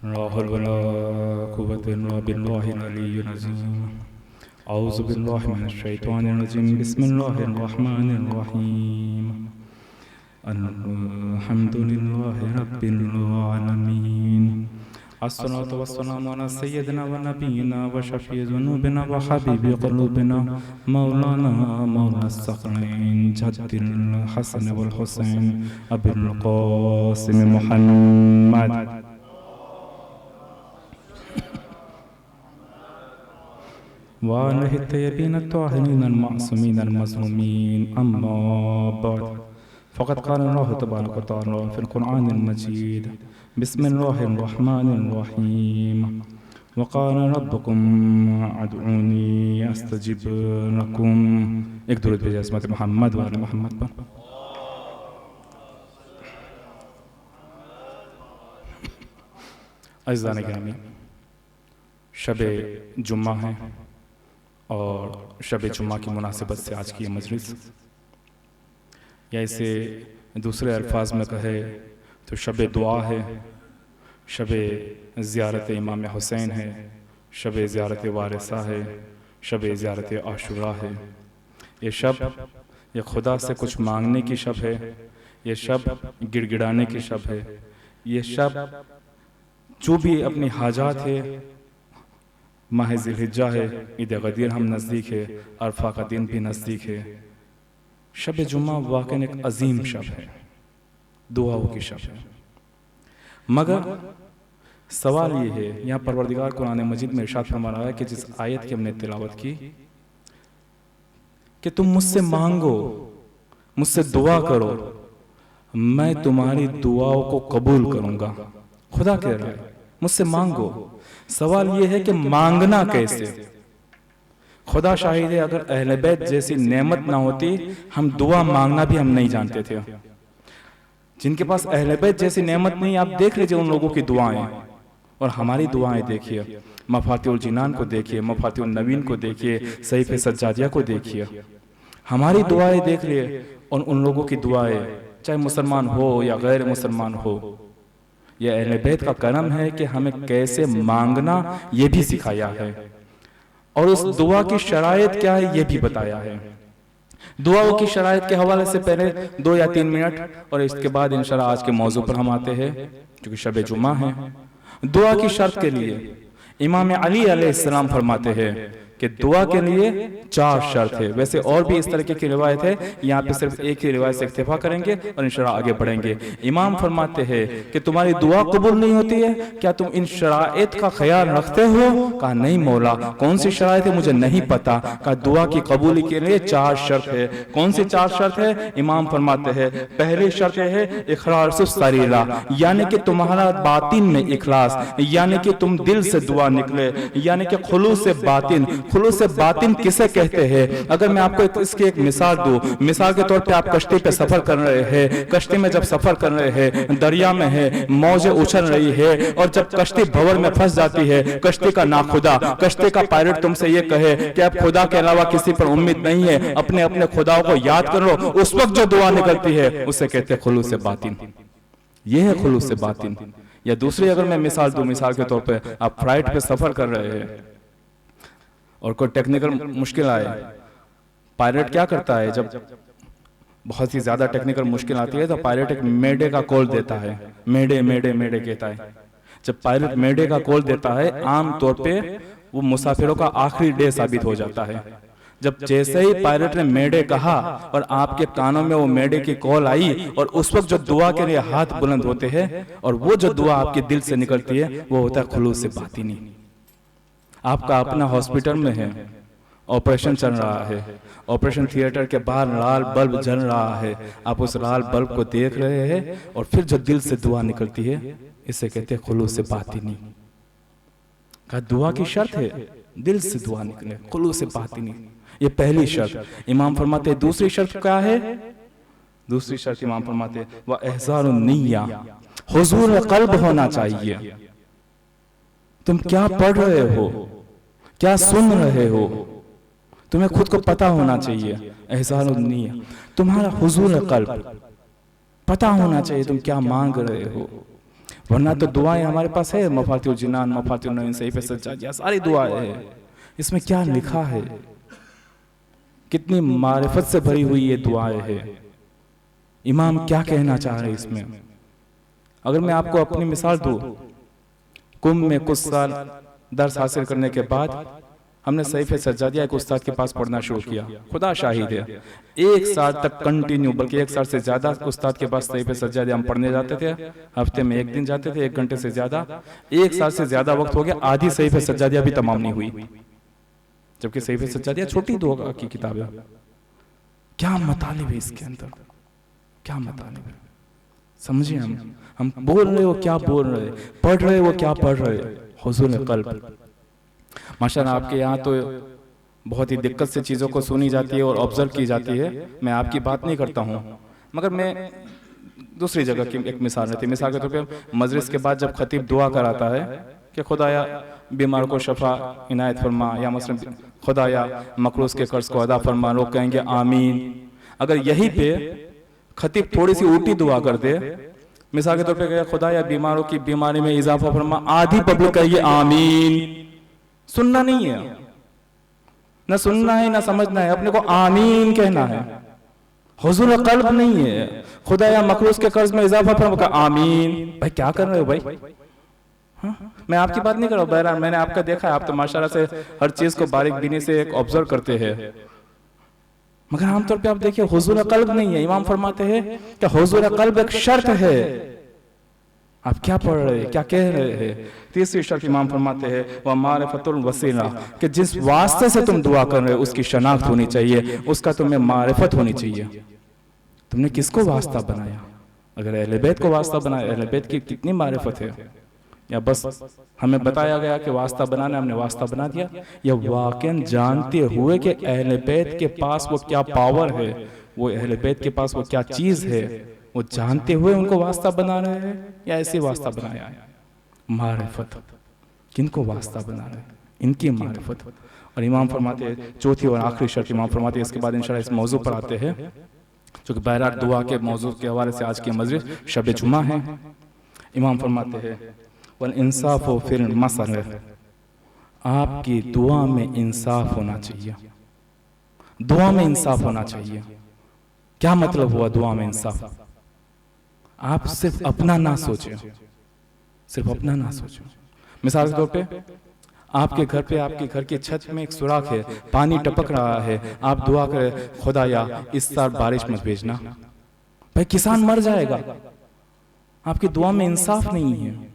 ला हौल वला कुव्वता इल्ला बिल्लाहिल अलिय्यिल अज़ीम। औज़ु बिल्लाहि मिनश शैतानिर रजीम। बिस्मिल्लाहिर रहमानिर रहीम। अल्हम्दुलिल्लाहि रब्बिल आलमीन। अस्सलातु वस्सलामु अला सय्यिदिना व नबिय्यिना व शफ़ीइ ज़ुनूबिना व हबीबि क़ुलूबिना मौलाना मौलस सक़लैन जद्दिल हसन वल हुसैन अबुल क़ासिम मुहम्मद वालहि तय्यबीन ताहिरीन अल-मासूमीन अल-मज़लूमीन। अम्मा बाद फ़क़द क़ाल अल्लाहु तबारक व तआला फ़िल क़ुरआनिल मजीद। बिस्मिल्लाहिर रहमानिर रहीम। व क़ाल रब्बुकुम अदऊनी अस्तजिब लकुम। एक दुरूद भेजिए इस्मत मोहम्मद व आले मोहम्मद पर। अज़ीज़ान गिरामी, शब जुम्मा है और शब जुम्मा की मुनासिबत से आज की ये मजलिस, या इसे दूसरे अल्फाज में कहे तो शब दुआ है, शब ज़ियारत इमाम हुसैन है, शब ज़ियारत वारिसा है, शब ज़ियारत आशुरा है। ये शब ये खुदा से कुछ मांगने की शब है, ये शब गिड़गिड़ाने की शब है। ये शब जो भी अपनी हाजात है, माह ज़िलहिज्जा है, ईद गदीर हम नज़दीक है, अरफा का दिन भी नज़दीक है। शब जुम्मा वाक़ई एक अजीम शब है, दुआओं की शब है। मगर सवाल ये है, यहाँ परवरदिगार कुरान मजीद में इरशाद फरमा रहा है कि जिस आयत की हमने तिलावत की कि तुम मुझसे मांगो, मुझसे दुआ करो, मैं तुम्हारी दुआओं को कबूल करूंगा। खुदा कह रहा है मुझसे मांगो। सवाल यह है कि मांगना कैसे? खुदा शाहिद है, अगर अहले बैत जैसी नेमत ना होती, हम दुआ मांगना भी हम नहीं जानते थे। जिनके पास अहले बैत जैसी नेमत नहीं, आप देख लीजिए उन लोगों की दुआएं और हमारी दुआएं देखिए। मफातिहुल जिनान को देखिए, मफातिहुल नवीन को देखिए, सहीफ़े सज्जादिया को देखिए, हमारी दुआएं देख लिए और उन लोगों की दुआएं, चाहे मुसलमान हो या गैर मुसलमान हो। यह अहले बैत का करम है कि हमें कैसे मांगना ये भी सिखाया है और उस दुआ की शराइत क्या है ये भी बताया है। दुआओं की शराइत के हवाले से पहले 2 या 3 मिनट और इसके बाद इंशाअल्लाह आज के मौजू पर हम आते हैं, क्योंकि शब जुम्मा है। दुआ की शर्त के लिए इमाम अली अलैहिस्सलाम फरमाते हैं कि दुआ के लिए 4 शर्त है। वैसे और भी इस तरीके की रिवायत है, यहाँ पे सिर्फ एक ही रिवायत से इक्तिफा करेंगे और इंशाअल्लाह आगे बढ़ेंगे। इमाम फरमाते हैं कि तुम्हारी दुआ कबूल नहीं होती है, क्या तुम इन शराइत का ख्याल रखते हो? कहा नहीं मौला, कौन सी शराइत है मुझे नहीं पता। कहा दुआ की कबूली के लिए 4 शर्त है। कौन सी 4 शर्त है? इमाम फरमाते हैं पहली शर्त है इखलासुस सरीरा, यानी कि तुम्हारा बातिन में इखलास, यानी कि तुम दिल से दुआ निकले, यानी कि खुलूस से बातिन। खुलूस से बातिन किसे कहते हैं? अगर मैं आपको इसकी एक मिसाल दूं, मिसाल के तौर पे आप कश्ती पे सफर कर रहे हैं, कश्ती में जब सफर कर रहे हैं, दरिया में है, मौजें उछल रही है और जब कश्ती भंवर में फंस जाती है, कश्ती का नाखुदा, कश्ती का पायलट तुमसे ये कहे कि अब खुदा के अलावा किसी पर उम्मीद नहीं है, अपने अपने खुदाओं को याद कर लो, उस वक्त जो दुआ निकलती है उसे कहते हैं खुलूस से बातिन। ये है खुलूस से बातिन। या दूसरी अगर मैं मिसाल दूं, मिसाल के तौर पे आप फ्लाइट पे सफर कर रहे हैं और कोई टेक्निकल मुश्किल आए, पायलट क्या करता है? जब बहुत ही ज्यादा टेक्निकल मुश्किल आती है तो पायलट एक मेडे का कॉल देता है। मेडे मेडे मेडे कहता है। जब पायलट मेडे का कॉल देता है, आम तौर पे वो मुसाफिरों का आखिरी डे साबित हो जाता है। जब जैसे ही पायलट ने मेडे कहा और आपके कानों में वो मेडे की कॉल आई और उस वक्त जो दुआ के लिए हाथ बुलंद होते हैं और वो जो दुआ आपके दिल से निकलती है वो होता है खुलूस से बातिनी। आपका अपना हॉस्पिटल में है, ऑपरेशन चल रहा है, ऑपरेशन थिएटर के बाहर लाल बल्ब जल रहा है, आप उस लाल बल्ब को देख रहे हैं और फिर जो दिल से दुआ निकलती है इसे कहते हैं खुलूस से बातिनी। का दुआ की शर्त है दिल से दुआ निकले, खुलूस से बातिनी। ये पहली शर्त। इमाम फरमाते हैं दूसरी शर्त क्या है? दूसरी शर्त इमाम फरमाते हैं वह एहसारुन निय्या, हुजूर कल्ब होना चाहिए। तुम क्या पढ़ रहे हो, क्या सुन रहे हो, तुम्हें खुद को पता होना चाहिए। एहसानुन निय्या, तुम्हारा हुजूर कल्ब पता होना चाहिए तुम क्या मांग रहे हो। वरना तो दुआएं हमारे पास है, मफातिहुल जिनान, मफातिहुन नईम, सहीफ़े सज्जादिया, सारी दुआएं है। इसमें क्या लिखा है, कितनी मारिफत से भरी हुई ये दुआएं है। इमाम क्या कहना चाह रहे हैं इसमें। अगर मैं आपको अपनी मिसाल दूं, कुंभ में कुछ साल दर्स हासिल करने के बाद हमने सहीफ़े सज्जादिया एक उस्ताद के पास पढ़ना शुरू किया। खुदा शाहिद है, 1 साल तक कंटिन्यू, बल्कि 1 साल से ज्यादा उस्ताद के पास सहीफ़े सज्जादिया हम पढ़ने जाते थे। हफ्ते में 1 दिन जाते थे, 1 घंटे से ज्यादा। 1 साल से ज्यादा वक्त हो गया, आधी सहीफ़े सज्जादिया भी तमाम नहीं हुई, जबकि सहीफ़े सज्जादिया छोटी दुआ की किताब है। क्या मतलब है इसके अंदर, क्या मतलब है, समझिए। हम बोल रहे हो क्या बोल रहे, पढ़ रहे हो क्या पढ़ रहे। हुज़ूर क़ल्ब, माशाअल्लाह आपके यहाँ तो बहुत ही दिक्कत से चीज़ों को सुनी जाती है और ऑब्जर्व की जाती है। मैं आपकी बात नहीं करता हूँ, मगर मैं दूसरी जगह की एक मिसाल रहती है। मिसाल के तौर पे मजलिस के बाद जब खतीब दुआ कराता है कि खुदाया बीमार को शफा इनायत फरमा, या मसलन खुदाया मकरूज के कर्ज को अदा फरमा, लोग कहेंगे आमीन। अगर यही पे खतीब थोड़ी सी उल्टी दुआ कर दे, मिसाल के तौर पे कहे खुदाया बीमारों की बीमारी में इजाफा फरमा, आधी पब्लिक कहेगी आमीन। सुनना नहीं है, ना सुनना है ना समझना है, अपने को आमीन कहना है। हुज़ूर क़ल्ब नहीं है, खुदाया मकरूज के कर्ज में इजाफा फरमा, आमीन। भाई क्या कर रहे हो भाई? हाँ? मैं आपकी बात नहीं कर रहा हूँ, बहरहाल मैंने आपका देखा है, आप तो माशाल्लाह से हर चीज को बारीक बीनी से एक ऑब्जर्व करते हैं। मगर आमतौर पे आप देखिए हुज़ूर क़ल्ब नहीं है। इमाम फरमाते हैं कि हुज़ूर क़ल्ब एक शर्त है। आप क्या पढ़ रहे हैं, क्या कह रहे हैं? तीसरी शर्त इमाम फरमाते हैं वह मारिफतुल वसीला, कि जिस वास्ते से तुम दुआ कर रहे हो उसकी शनाख्त होनी चाहिए, उसका तुम्हें मारिफत होनी चाहिए। तुमने किसको वास्ता बनाया? अगर अहले बैत को वास्ता बनाया, अहले बैत की कितनी मारिफत है? या बस हमें बताया गया कि वास्ता बनाना, हमने वास्ता बना दिया, या वाकई जानते हुए कि अहले बैत के पास वो क्या पावर है, वो अहले बैत के पास वो क्या चीज है, वो जानते हुए उनको वास्ता बना रहे हैं, या ऐसे वास्ता बनाया है? मारिफत। किनको वास्ता बना रहे हैं? इनकी मारिफत। और इमाम फरमाते हैं चौथी और आखिरी शर्त इमाम फरमाते हैं, इसके बाद इंशाल्लाह इस मौजू पर आते हैं, जो कि बहरहाल दुआ के मौजू के हवाले से आज की मजलिस शब जुमा है। इमाम फरमाते हैं वल इंसाफ फिल मसल, आपकी दुआ में इंसाफ होना चाहिए। दुआ में इंसाफ होना चाहिए। क्या मतलब हुआ दुआ में इंसाफ? आप सिर्फ अपना ना सोचें, सिर्फ अपना ना सोचें। मिसाल के तौर पे आपके घर पे, आपके घर की छत में एक सुराख है, पानी टपक रहा है, आप दुआ करें खुदाया इस साल बारिश मत भेजना, भाई किसान मर जाएगा। आपकी दुआ में इंसाफ नहीं है।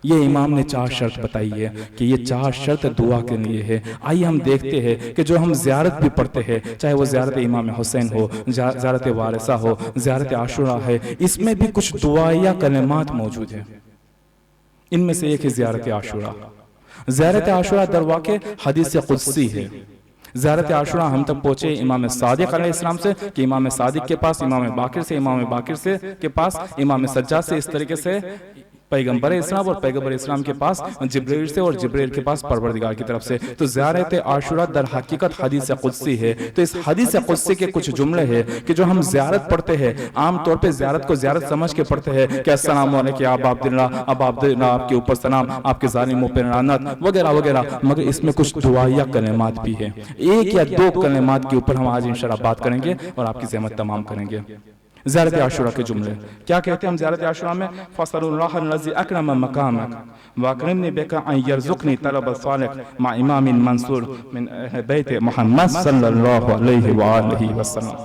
ये इमाम ने 4 शर्त बताई है कि ये 4 शर्त दुआ के लिए है। आइए हम देखते हैं कि जो हम ज़ियारत भी पढ़ते हैं, चाहे वो ज़ियारत इमाम हुसैन हो, ज़ियारत वारिसा हो, ज़ियारत आशुरा है, इसमें भी कुछ दुआ या कलिमात मौजूद है। इनमें से एक है ज़ियारत आशुरा। ज़ियारत आशुरा दरवाक़े हदीस कुदसी है। ज़ियारत आशुरा हम तक पहुंचे इमाम सादिक अलैहिस्सलाम से, कि इमाम सादिक के पास, इमाम बाकिर से, इमाम बाकिर से के पास, इमाम सज्जाद से, इस तरीके से पैगंबर इस्लाम और पैगंबर इस्लाम के पास जिब्रील से, और जिब्रील के पास परवरदिगार की तरफ से। तो ज़ियारत आशुरा दर हकीकत हदीस कुदसी है। तो इस हदीस कुदसी के कुछ जुमले हैं कि जो हम ज़ियारत पढ़ते हैं, आम तौर पे ज़ियारत को ज़ियारत समझ के पढ़ते हैं कि अस्सलामु अलैकुम या अबा अब्दुल्लाह, अब अब्दुल्लाह आपके ऊपर सलाम, आपके ज़ालिमों पे लानत वगैरह वगैरह। मगर इसमें कुछ दुआया कलिमात भी है। 1 या 2 कलिमात के ऊपर हम आज इंशाअल्लाह बात करेंगे और आपकी ज़हमत तमाम करेंगे। ज़ियारत आशुरा के जुमले क्या कहते हैं हम ज़ियारत आशुरा में? फसलुल्लाहल्लज़ी अकरम मकामक व अकरमनी बिका अन यरज़ुक़नी तलब सालिह मा इमाम मंसूर मिन अहले बैत मोहम्मद सल्लल्लाहु अलैहि व आलिहि वसल्लम।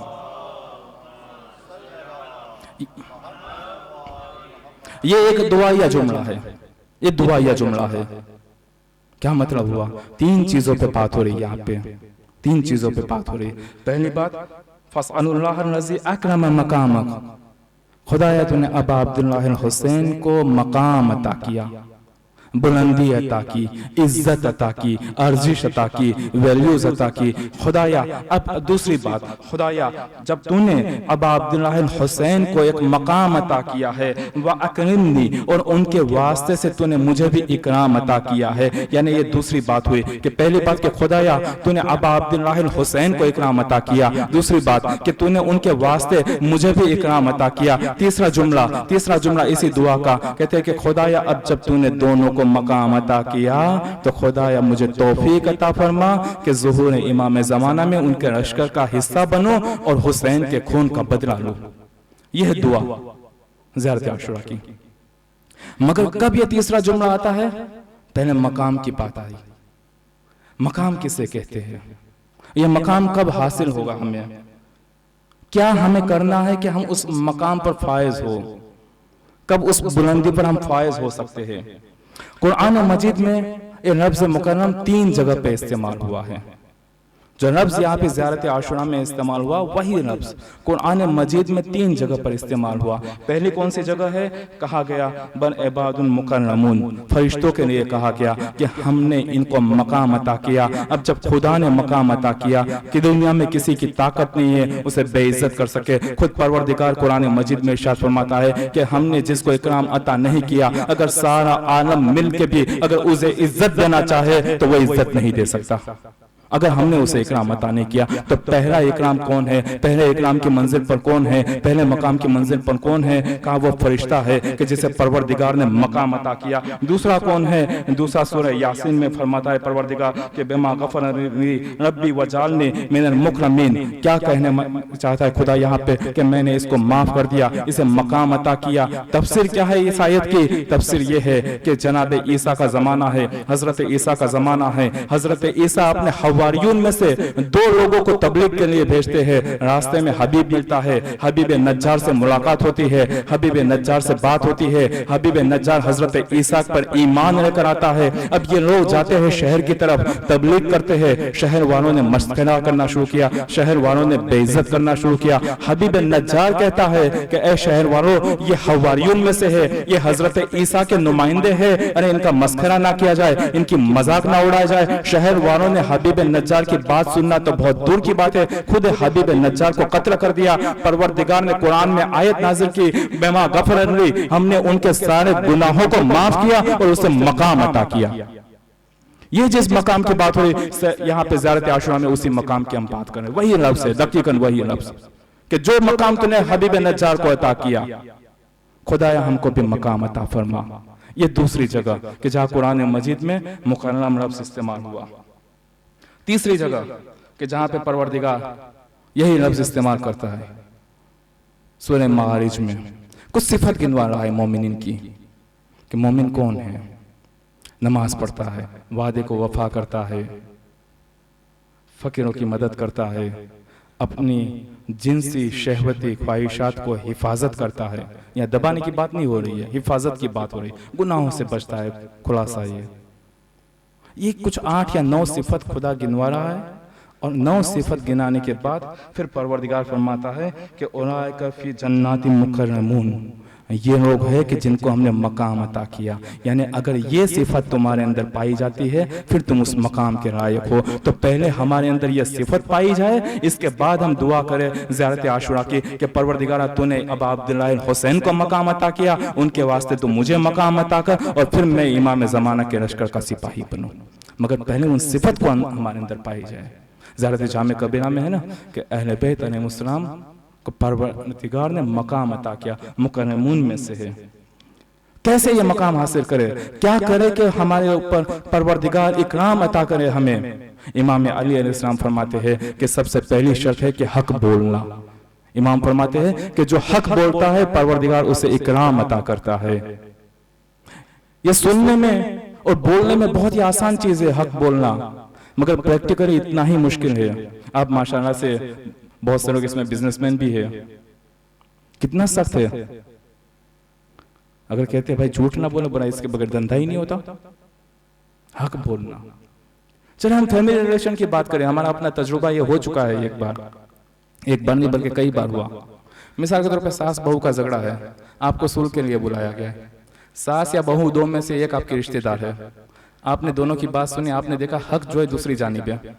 ये एक दुआया जुमला है, ये दुआया जुमला है। क्या मतलब हुआ? 3 चीजों पे बात हो रही है यहाँ पे, 3 चीजों पे बात हो रही है। पहली बात फसअलुल्लाहल्लज़ी अकरम मकामक, खुदाया तूने अबा अब्दुल्लाह हुसैन को मकाम अता किया। बुलंदी अता की, इज्जत अता की, अर्जिश अता की, वैल्यूज अता की। खुदाया अब दूसरी बात, खुदाया जब तूने अबा अब्दुल्लाह हुसैन को एक मकाम अता किया है, व अकरमनी, और उनके वास्ते से तूने मुझे भी इकराम अता किया है। यानी ये दूसरी बात हुई कि पहली बात कि खुदाया तूने अबा अब्दुल्लाह हुसैन को इकराम अता किया, दूसरी बात कि तूने उनके वास्ते मुझे भी इकराम अता किया। तीसरा जुमला इसी दुआ का, कहते हैं कि खुदाया अब जब तूने दोनों को मकाम अता किया तो खुदाया मुझे तौफीक अता फरमा कि ज़ुहूर इमाम ज़माना में उनके लश्कर का हिस्सा बनो और हुसैन के खून का बदला लो। यह दुआ ज़ियारत आशुरा की। मगर कब यह तीसरा जुमला आता है? पहले मकाम की बात आई। मकाम किसे कहते हैं? यह मकाम कब हासिल होगा हमें? क्या हमें करना है कि हम उस मकाम पर फायज हो? कब उस बुलंदी पर हम फायज हो सकते हैं? कुरान मजीद में ये लफ्ज़ मुकर्रम 3 जगह पे इस्तेमाल हुआ है। जो लफ्ज़ यहाँ पे ज़ियारत आशुरा में इस्तेमाल हुआ वही लफ्ज़ कुरान मजीद में 3 जगह पर इस्तेमाल हुआ। पहली कौन सी जगह है? कहा गया बन इबादुल मुकर्रमून, फरिश्तों के लिए कहा गया कि हमने इनको मकाम अता किया। अब जब खुदा ने मकाम अता किया कि दुनिया में किसी की ताकत नहीं है उसे बेइज्जत कर सके, खुद परवरदिगार कुरान मजीद में इरशाद फरमाता है कि हमने जिसको इकराम अता नहीं किया, अगर सारा आलम मिल के भी अगर उसे इज्जत देना चाहे तो वो इज्जत नहीं दे सकता। अगर हमने उसे इकराम अता नहीं किया तो पहला इकराम कौन है? पहले इकराम की मंजिल पर कौन है? पहले मकाम की मंजिल पर कौन है? कहा वो फरिश्ता है कि जिसे परवरदिगार ने मकाम अता किया। दूसरा कौन है? दूसरा सूरह यासीन में फरमाता है परवरदिगार के बेमा गफरनी रब्बी वजालनी मिनल मुकरमीन। क्या कहने चाहता है खुदा यहाँ पे कि मैंने इसको माफ कर दिया, इसे मकाम अता किया। तफसीर क्या है इस आयत की? तफसीर ये है कि जनाब ईसा का जमाना है, हजरत ईसा का जमाना है। हजरत ईसा अपने हवारियून में से 2 लोगों को तबलीग के लिए भेजते हैं। रास्ते में हबीब मिलता है, हबीब नज्जार से मुलाकात होती है, हबीब नज्जार से बात होती है। हबीब नज्जार हजरत ईसा पर ईमान लेकर आता है। अब ये लोग जाते हैं शहर की तरफ, तबलीग करते हैं। शहर वालों ने मस्खरा करना शुरू किया, शहर वालों ने बेइज्जत करना शुरू किया। हबीब नज्जार कहता है कि ए शहर वालों, ये हवारियून में से है, ये हजरत ईसा के नुमाइंदे हैं, अरे इनका मस्खरा ना किया जाए, इनकी मजाक ना उड़ाया जाए। शहर वालों ने हबीब नज्जार की बात सुनना तो बहुत दूर की बात है, खुद हबीब नज्जार को कत्ल कर दिया। परवरदिगार ने कुरान में आयत नाजिल की, बेमा गफरनी, हमने उनके सारे गुनाहों को माफ किया और उसे मकाम अता किया। ये जिस मकाम की बात हुई यहाँ पे ज़ियारत आशुरा में, उसी मकाम की हम बात करें। वही लफ्ज़ है, दकीकन वही लफ्ज़ कि जो मकाम तूने हबीब नज्जार को अता किया, खुदाया हमको भी मकाम अता फरमा। ये दूसरी जगह कि जहाँ कुरान मजीद में मुकर्रम लफ्ज़ इस्तेमाल हुआ। तीसरी जगह कि जहां पे परवरदिगार यही लफ्ज इस्तेमाल करता है सूरह मारिज में, कुछ सिफत गिनवा रहा है मोमिन की कि मोमिन कौन है। नमाज पढ़ता है, वादे को वफा करता है, फकीरों की मदद करता है, अपनी जिनसी शहवती ख्वाहिशात को हिफाजत करता है। यहाँ दबाने की बात नहीं हो रही है, हिफाजत की बात हो रही है। गुनाहों से बचता है। खुलासा ये कुछ 8 या 9 सिफत खुदा गिनवा रहा है और 9 सिफत गिनाने के बाद फिर परवरदिगार फरमाता है कि उलाइका फी जन्नाति मुकर्रमून, ये लोग हैं कि जिनको हमने मकाम अता किया। यानी अगर ये सिफत तुम्हारे अंदर पाई जाती है फिर तुम उस मकाम के लायक हो। तो पहले हमारे अंदर ये सिफत पाई जाए, इसके बाद हम दुआ करें ज़ियारत आशुरा की कि परवरदिगार तूने अबा अब्दुल्लाह हुसैन को मकाम अता किया, उनके वास्ते तो मुझे मकाम अता कर और फिर मैं इमाम ज़माना के लश्कर का सिपाही बनूं। मगर पहले उन सिफत को हमारे अंदर पाई जाए। ज़ियारत जामे कबीरा में है ना कि अहले बैत अलैहिमुस्सलाम को परवरदिगार ने मकाम अता किया, मुकर्रमून में से है। कैसे ये मकाम हासिल करे, क्या करे कि हमारे ऊपर परवरदिगार इकराम अता करे हमें। इमाम अली अलैहिस्सलाम फरमाते हैं कि सबसे पहली शर्त है कि हक बोलना। इमाम फरमाते हैं कि जो हक बोलता है परवरदिगार उसे इकराम अता करता है। ये सुनने में और बोलने में बहुत ही आसान चीज है हक बोलना, मगर प्रैक्टिकली इतना ही मुश्किल है। आप माशाल्लाह से बहुत से लोग इसमें बिजनेसमैन भी है, कितना सख्त है। अगर कहते हैं भाई झूठ ना बोले बुरा, इसके बगैर धंधा ही नहीं होता। हक बोलना। चलिए हम फैमिली रिलेशन की बात करें। हमारा अपना तजुर्बा ये हो चुका है, एक बार नहीं बल्कि कई बार हुआ। मिसाल के तौर पर सास बहू का झगड़ा है, आपको सुलह के लिए बुलाया गया है। सास या बहू दो में से एक आपके रिश्तेदार है, आपने दोनों की बात सुनी, आपने देखा हक जो है दूसरी जानिब है।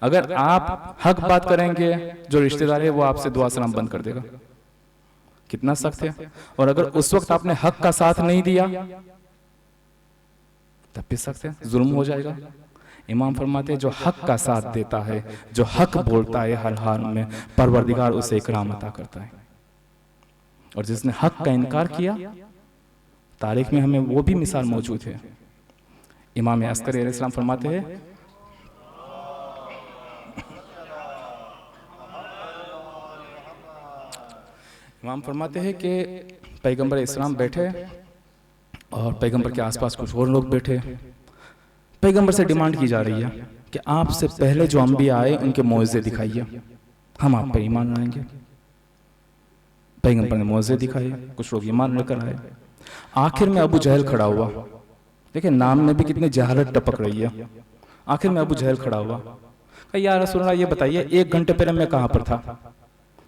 अगर आप हक बात करेंगे, जो रिश्तेदार है वो आपसे दुआ सलाम बंद कर देगा। कितना सख्त है। और अगर उस वक्त आपने हक का साथ नहीं दिया तब भी सख्त है, जुल्म हो जाएगा। इमाम फरमाते हैं जो हक का साथ देता है, जो हक बोलता है हर हाल में, परवरदिगार उसे इकराम अता करता है। और जिसने हक का इनकार किया, तारीख में हमें वो भी मिसाल मौजूद है। इमाम अस्करी अलैहिस्सलाम फरमाते हैं, इमाम फरमाते हैं कि पैगंबर इस्लाम बैठे और पैगंबर के आसपास कुछ और लोग बैठे। पैगंबर से डिमांड की जा रही है कि आपसे पहले जो अंबिया आए उनके मौज़े दिखाइए, हम आप पर ईमान लाएंगे। पैगंबर ने मौज़े दिखाए, कुछ लोग ईमान लेकर आए। आखिर में अबू जहल खड़ा हुआ। देखिए नाम में भी कितनी जहालत टपक रही है। आखिर में अबू जहल खड़ा हुआ, कहा या रसूल अल्लाह ये बताइए 1 घंटे पहले मैं कहाँ पर था।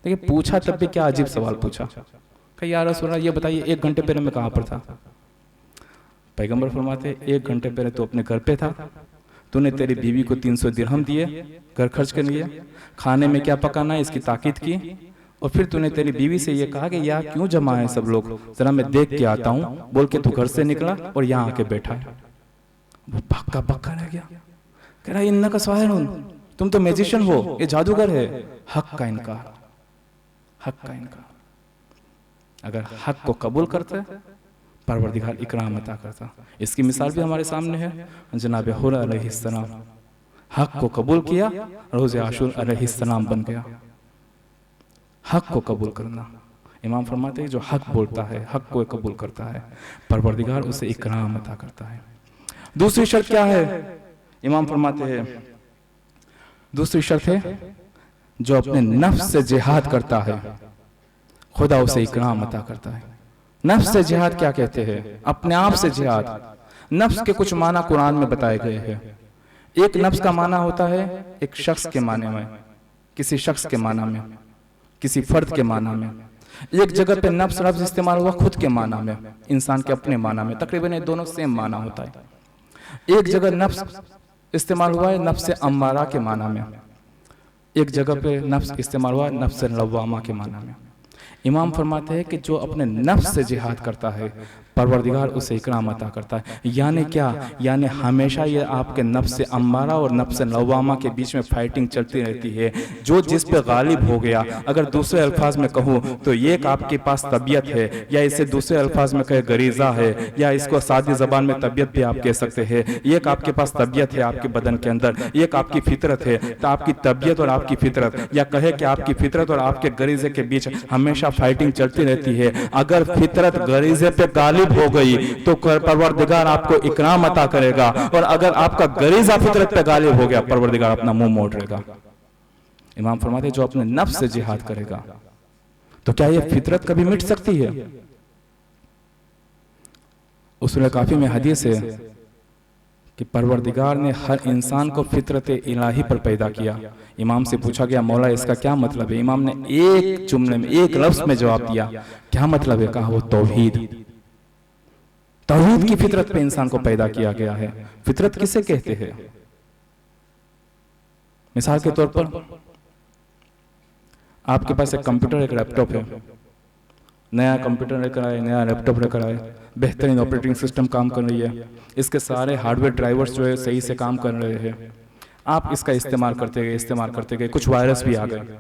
देखिए पूछा तब भी क्या अजीब सवाल पूछा। कहा या रसूल अल्लाह ये बताइए 1 घंटे पहले मैं कहाँ पर था। पैगंबर फरमाते 1 घंटे पहले तो अपने घर पे था, तूने तेरी बीवी को 300 दिरहम दिए घर खर्च के लिए, खाने में क्या पकाना है इसकी ताकीद की, और फिर तूने तेरी बीवी से ये कहा कि यार क्यों जमा है सब लोग, जरा मैं देख के आता हूँ, बोल के तू घर से निकला और यहाँ आके बैठा है। वो पक्का पक्का रह गया, कह रहा इन्ना का स्वाहिर, तुम तो मैजिशियन हो, ये जादूगर है। हक का इनकार, हक का इनकार। अगर हक को कबूल करते परवरदिगार इकराम अता करता। इसकी मिसाल भी हमारे सामने है, जनाब हुर अलैहिस्सलाम हक को कबूल किया, रोज़ आशूर अलैहिस्सलाम बन गया। हक को कबूल करना, इमाम फरमाते हैं जो हक बोलता है, हक को कबूल करता है, परवरदिगार उसे इकराम अता करता है। दूसरी शर्त क्या है? इमाम फरमाते हैं दूसरी शर्त है जो अपने नफ्स से जिहाद करता है, खुदा उसे इकराम अता करता है। नफ्स से जिहाद क्या कहते हैं? अपने आप से जिहाद। नफ्स के कुछ माना कुरान में बताए गए हैं। एक नफ्स का माना होता है एक शख्स के माने में, किसी शख्स के माना में, किसी फर्द के माना में। एक जगह पे नफ्स लफ्ज इस्तेमाल हुआ खुद के माना में, इंसान के अपने माना में, तकरीबन ये दोनों सेम माना होता है। एक जगह नफ्स इस्तेमाल हुआ है नफ्स अम्मारा के माना में, एक जगह पे नफ्स इस्तेमाल हुआ है नफ्स लव्वामा के माना में। इमाम फरमाते हैं कि जो अपने नफ्स से जिहाद करता है परवरदिगार उसे इकराम अता करता है। यानी क्या? यानी हमेशा ये आपके नफ्स से अम्मारा और नफ्स लव्वामा के बीच में फाइटिंग चलती रहती है। जो जिस पे गालिब हो गया, अगर दूसरे अल्फाज में कहूँ तो एक आपके पास तबीयत है, या इसे दूसरे अल्फाज में कहे गरीजा है, या इसको सादी जबान में तबीयत भी आप कह सकते हैं। एक आपके पास तबीयत है आपके बदन के अंदर, एक आपकी फितरत है। तो आपकी तबीयत और आपकी फितरत, या कहे कि आपकी फितरत और आपके गरीजे के बीच हमेशा फाइटिंग चलती रहती है। अगर फितरत गरीजे पे गालिब हो गई तो परवरदिगार आपको इकराम अता करेगा, और अगर आपका गरीजा फितरत पे गालिब हो गया परवरदिगार अपना मुंह मोड़ लेगा। इमाम फरमाते जो अपने नफ्स से जिहाद करेगा, तो क्या यह फितरत कभी मिट सकती है? उसूल काफी में हदीस है कि परवरदिगार ने हर इंसान को फितरत इलाही पर पैदा किया। इमाम से पूछा गया मौला इसका क्या मतलब है? इमाम ने एक जुमले में, एक लफ्ज में जवाब दिया। क्या मतलब है? कहा वो तौहीद, तौहीद की फितरत पे इंसान को पैदा किया गया है। फितरत किसे कहते हैं? मिसाल के तौर पर आपके पास एक कंप्यूटर, एक लैपटॉप है, नया कंप्यूटर लेकर आए, नया लैपटॉप लेकर आए, बेहतरीन ऑपरेटिंग सिस्टम काम कर रही है, इसके सारे हार्डवेयर ड्राइवर्स जो है सही से काम कर रहे हैं। आप इसका इस्तेमाल करते गए, कुछ वायरस भी आ गए।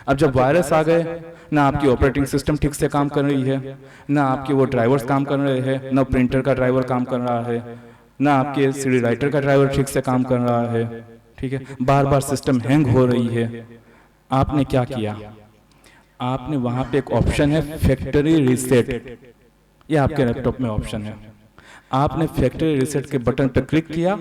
अब जब वायरस आ गए, ना आपकी ऑपरेटिंग सिस्टम ठीक से काम कर रही है, ना आपके वो ड्राइवर्स काम कर रहे हैं, ना प्रिंटर का ड्राइवर काम कर रहा है, ना आपके सीडी राइटर का ड्राइवर ठीक से काम कर रहा है, ठीक है, बार बार सिस्टम हैंग हो रही है। आपने क्या किया? आपने वहां पे एक ऑप्शन है फैक्ट्री रीसेट, ये आपके लैपटॉप में ऑप्शन है। आपने फैक्ट्री रीसेट के बटन पर क्लिक किया,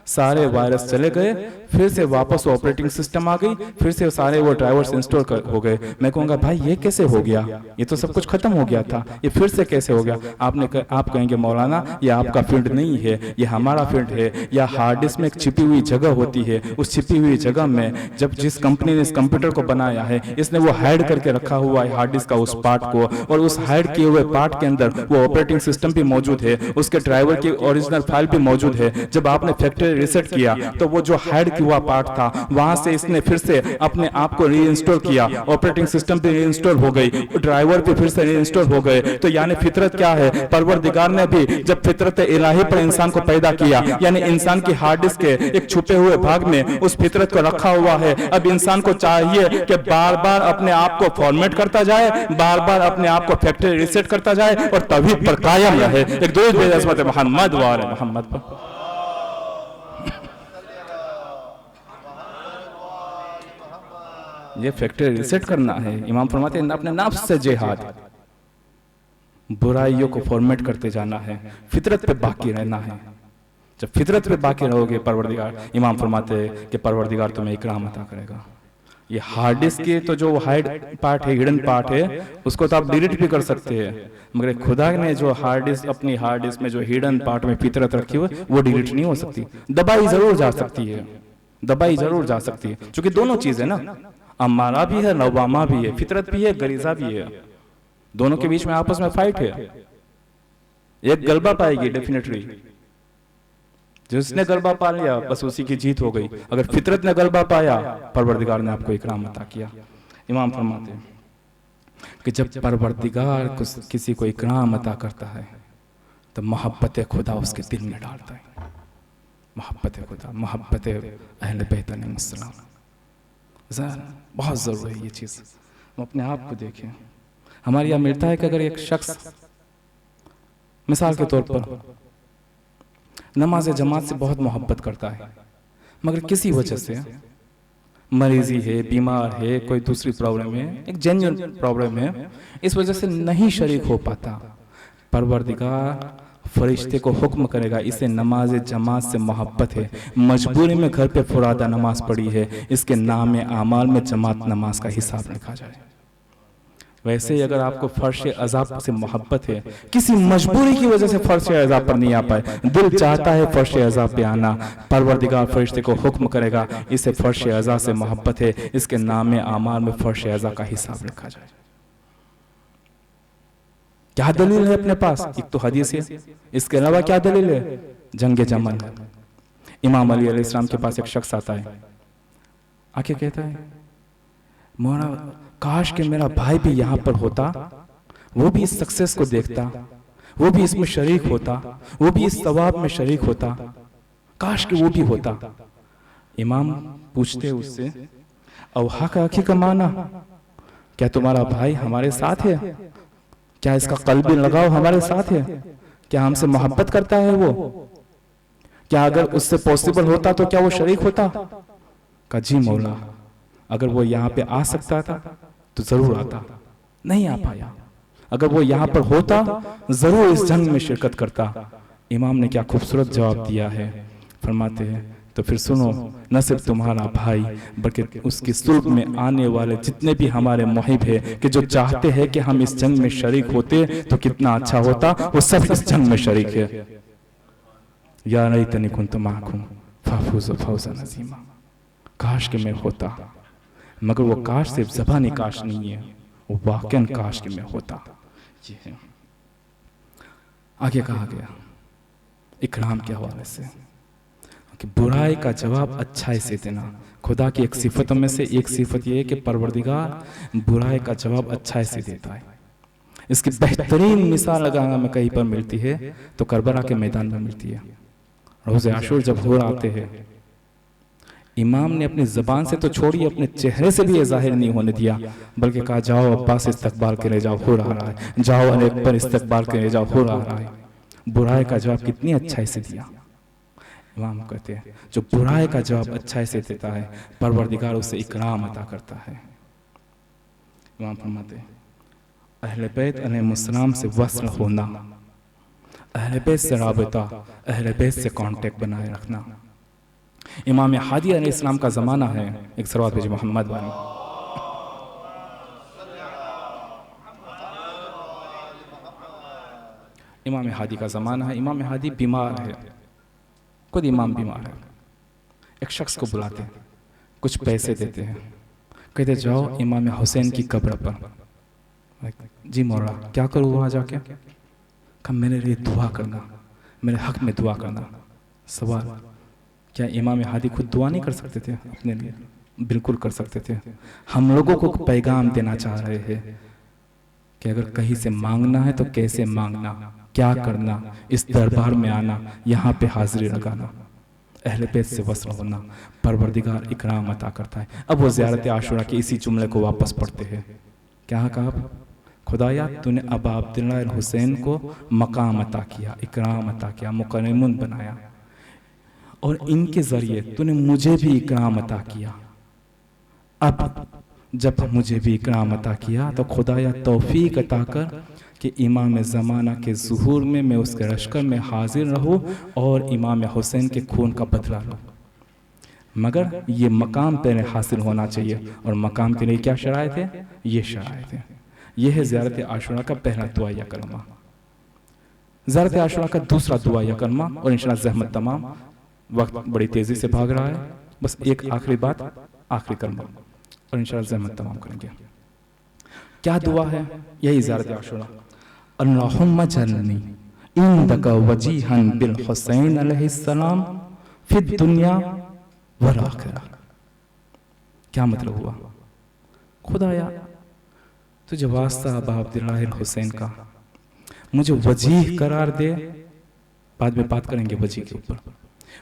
सारे वायरस चले गए, फिर से वापस ऑपरेटिंग सिस्टम आ गई, फिर से सारे वो ड्राइवर्स इंस्टॉल हो गए। मैं कहूँगा भाई ये कैसे हो गया, ये तो सब कुछ खत्म हो गया था, ये फिर से कैसे हो गया? आप कहेंगे मौलाना ये आपका फील्ड नहीं है, ये हमारा फील्ड है। या हार्ड डिस्क में एक छिपी हुई जगह होती है, उस छिपी हुई जगह में जब जिस कंपनी ने इस कंप्यूटर को बनाया है, इसने वो हाइड करके रखा हुआ है हार्ड डिस्क का उस पार्ट को, और उस हाइड किए हुए पार्ट के अंदर वो ऑपरेटिंग सिस्टम भी मौजूद है, उसके ड्राइवर की ओरिजिनल फाइल भी मौजूद है। जब आपने फैक्ट्री रीसेट किया तो वो जो हाइड किया पार्ट था वहां से इसने फिर से अपने आप को रीइंस्टॉल किया, ऑपरेटिंग सिस्टम भी रीइंस्टॉल हो गई, ड्राइवर भी फिर से रीइंस्टॉल हो गए। तो यानी फितरत क्या है, परवरदिगार ने भी जब फितरत इलाही पर इंसान को पैदा किया, यानी इंसान की हार्ड डिस्क के एक छुपे हुए भाग में उस फितरत को रखा हुआ है। अब इंसान को चाहिए कि बार बार अपने आप को फॉर्मेट करता जाए, बार बार अपने आप को फैक्ट्री रीसेट करता जाए और तौहीद पर कायम रहे। एक दुरूद भेज हज़रत मोहम्मद व आले मोहम्मद पर। ये फैक्ट्री रीसेट करना है। इमाम फरमाते हैं अपने नफ्स से जिहाद, बुराइयों को फॉर्मेट करते जाना है, फितरत पे बाकी रहना है। जब फितरत पे बाकी रहोगे परवरदिगार, इमाम फरमाते हैं कि परवरदिगार तुम्हें इकराम अता करेगा। ये हार्ड डिस्क के तो जो हाइड पार्ट है, हिडन पार्ट है, उसको तो आप डिलीट भी कर सकते हैं, मगर खुदा ने जो हार्ड डिस्क, अपनी हार्ड डिस्क में जो हिडन पार्ट में फितरत रखी हुई वो डिलीट नहीं हो सकती। दबाई जरूर जा सकती है, दबाई जरूर जा सकती है, क्योंकि दोनों चीज है ना, अमारा भी है, लवामा भी है, फितरत भी है, गरीजा भी है। दोनों के बीच में आपस में फाइट है, एक गलबा पाएगी डेफिनेटली। जिसने गलबा पा लिया बस उसी की जीत हो गई। अगर फितरत ने गलबा पाया, परवरदिगार ने आपको इकराम अता किया। इमाम फरमाते हैं कि जब परवरदिगार किसी को इकराम अता करता है तो मोहब्बत खुदा उसके दिल में डालता है। मोहब्बत खुदा, मोहब्बत अहले बैत अलैहिस्सलाम, बहुत जरूरी है ये चीज। हम अपने आप को देखें, हमारे यहाँ मिलता है कि अगर एक शख्स मिसाल के तौर पर नमाज जमात से बहुत मोहब्बत करता है, मगर किसी वजह से मरीजी है, बीमार है, कोई दूसरी प्रॉब्लम है, एक जेन्युइन प्रॉब्लम है, इस वजह से नहीं शरीक हो पाता, परवरदिगार फरिश्ते को हुक्म करेगा इसे नमाज जमात से मोहब्बत है, मजबूरी में घर पे फुरादा नमाज पढ़ी है, इसके नाम आमाल में जमात नमाज का हिसाब लिखा जाए। वैसे ही अगर आपको फर्श अजाब से मोहब्बत है, किसी मजबूरी की वजह से फर्श अजाब पर नहीं आ पाए, दिल चाहता है फर्श अजाब पे आना, परवरदिगार फरिश्ते को हुक्म करेगा इसे फर्श अजाब से मोहब्बत है, इसके नाम आमाल में फर्श अजाब का हिसाब लिखा जाए। क्या दलील है अपने पास? एक तो हदीस है, इसके अलावा क्या दलील है? जंग जमल। इमाम अली अलैहिस्सलाम के पास एक शख्स आता है, आके कहता है मौला काश कि मेरा भाई भी यहाँ पर होता, वो भी इस सक्सेस को देखता, वो भी इसमें शरीक होता, वो भी इस सवाब में शरीक होता, काश कि वो भी होता। इमाम पूछते उससे अवहा का आखी का माना, क्या तुम्हारा भाई हमारे साथ है? क्या इसका कल्बी लगाव हमारे साथ है? क्या हमसे मोहब्बत करता है वो? क्या अगर उससे पॉसिबल होता तो क्या वो शरीक होता? का जी मौला, अगर वो यहाँ पे आ सकता था तो जरूर आता, नहीं आ पाया। अगर वो यहाँ पर होता जरूर इस जंग में शिरकत करता। इमाम ने क्या खूबसूरत जवाब दिया है, फरमाते हैं तो फिर सुनो, न सिर्फ तुम्हारा भाई बल्कि उसकी सुल्ब में आने वाले जितने भी हमारे मुहिब है कि जो चाहते हैं कि हम इस जंग में शरीक होते तो कितना अच्छा होता, वो सब इस जंग में शरीक है। या लैतनी कुन्तु माअकुम फअफूज़ फौज़न अज़ीमा, काश कि मैं होता, मगर वो काश सिर्फ ज़बानी काश नहीं है, वो वाकई काश कि मैं होता। ये है आगे कहा गया इकराम के हवाले से कि बुराई का जवाब अच्छाई से देना। खुदा की एक सिफतों में से एक सिफत यह है कि परवरदिगार बुराई का जवाब अच्छाई से देता है। इसकी बेहतरीन मिसाल अगर हमें कहीं पर मिलती है तो करबला के मैदान में मिलती है। रोज़े आशूर जब हो आते हैं, इमाम ने अपनी ज़बान से तो छोड़ी, अपने चेहरे से भी ये जाहिर नहीं होने दिया, बल्कि कहा जाओ अब्बास इस्तकबाल के ले जाओ, हो रहा है, जाओ अनेक पर इस्तकबाल के ले जाओ, हो रहा है। बुराई का जवाब कितनी अच्छाई से दिया। इमाम कहते हैं जो बुराई का जवाब अच्छाई से देता है परवरदिगार उसे इकराम अता करता है। इमाम फरमाते हैं अहले बैत अलैहिस्सलाम से वस्ल होना अहले बैत से राबता, अहले बैत से कांटेक्ट बनाए रखना। इमाम हादी अलैहिस्सलाम का ज़माना है, एक सलवात भेजो मोहम्मद वाली। इमाम हादी का ज़माना है, इमाम हादी बीमार है, खुद इमाम बीमार है। एक शख्स को बुलाते हैं, कुछ पैसे देते हैं, कहते जाओ इमाम हुसैन की कब्र पर। जी मौला क्या करूँ वहाँ जाके? कहा मेरे लिए दुआ करना, मेरे हक में दुआ करना। सवाल, क्या इमाम हादी खुद दुआ नहीं कर सकते थे अपने लिए? बिल्कुल कर सकते थे। हम लोगों को पैगाम देना चाह रहे हैं कि अगर कहीं से मांगना है तो कैसे मांगना, क्या करना, इस दरबार में आना, यहाँ पे हाजिरी लगाना, अहले बैत से वस्ल होना, परवरदिगार इकराम अता करता है। अब वो ज़ियारत आशूरा के इसी जुमले को वापस पढ़ते हैं। क्या कहा? खुदाया तूने अबा अब्दुल्लाह हुसैन को मकाम अता किया, इकराम अता किया, मुकर्रमुन बनाया, और इनके ज़रिए तूने मुझे भी इकराम अता किया। अब जब मुझे भी इकराम अता किया तो खुदाया तौफीक अता कर कि इमाम ज़माना के ज़ुहूर में मैं उसके लश्कर में हाजिर रहूं और इमाम हुसैन के खून का बदला लूं। मगर ये मकाम पहले हासिल होना चाहिए, और मकाम के लिए क्या शराइत है? ये शराइत है। यह है ज़ियारत आशूरा का पहला दुआ या कलमा। ज़ियारत आशूरा का दूसरा दुआ या कलमा, और इंशाअल्लाह ज़हमत तमाम, वक्त बड़ी तेज़ी से भाग रहा है, बस एक आखिरी बात, आखिरी कलमा, और इंशाअल्लाह ज़हमत तमाम करेंगे। क्या दुआ है? यही ज़ियारत आशूरा। अल्लाहुम्मा जल्लनी इंदका वजीहन बिल हुसैन अलैहिस्सलाम फिद दुनिया वल आखिरा। क्या मतलब हुआ? खुदाया तुझे वास्ता अबा अब्दुल्लाह हुसैन का, मुझे वजीह करार दे। बाद में बात करेंगे वजीह के ऊपर।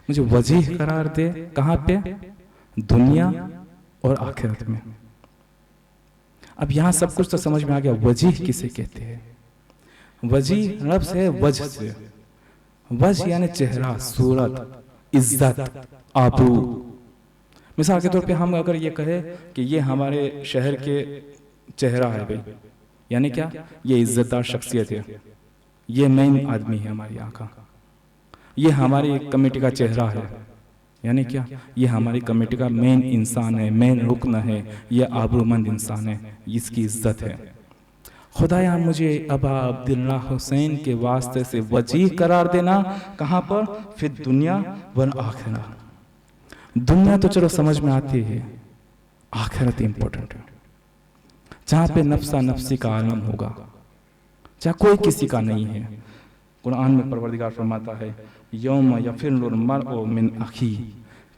मुझे वजीह करार दे, कहाँ पे? दुनिया और आखिरत में। अब यहाँ सब कुछ तो समझ में आ गया, वजीह किसे कहते हैं? वजीह लफ्ज़ है वजह से। वजह यानी चेहरा, सूरत, इज्जत, आबरू। मिसाल के तौर पे हम अगर ये कहे कि ये हमारे शहर के चेहरा है भाई, यानी क्या? ये इज्जतदार शख्सियत है, ये मेन आदमी है हमारे यहाँ का, ये हमारी कमेटी का चेहरा है, यानी क्या? ये हमारी कमेटी का मेन इंसान है, मेन रुकन है, ये आबरूमंद इंसान है, इसकी इज्जत है। खुदाया मुझे अबा अब्दुल्लाह हुसैन के वास्ते से वजीह करार देना। कहाँ पर? फिर दुनिया वन आखिरा। दुनिया तो चलो समझ में आती है, आखिरत इंपॉर्टेंट है, जहाँ पे नफ्सा नफ्सी का आलम होगा, जहाँ कोई किसी का नहीं है। कुरान में परवरदिगार फरमाता है यौम यफिरुल मरउ मिन अखी,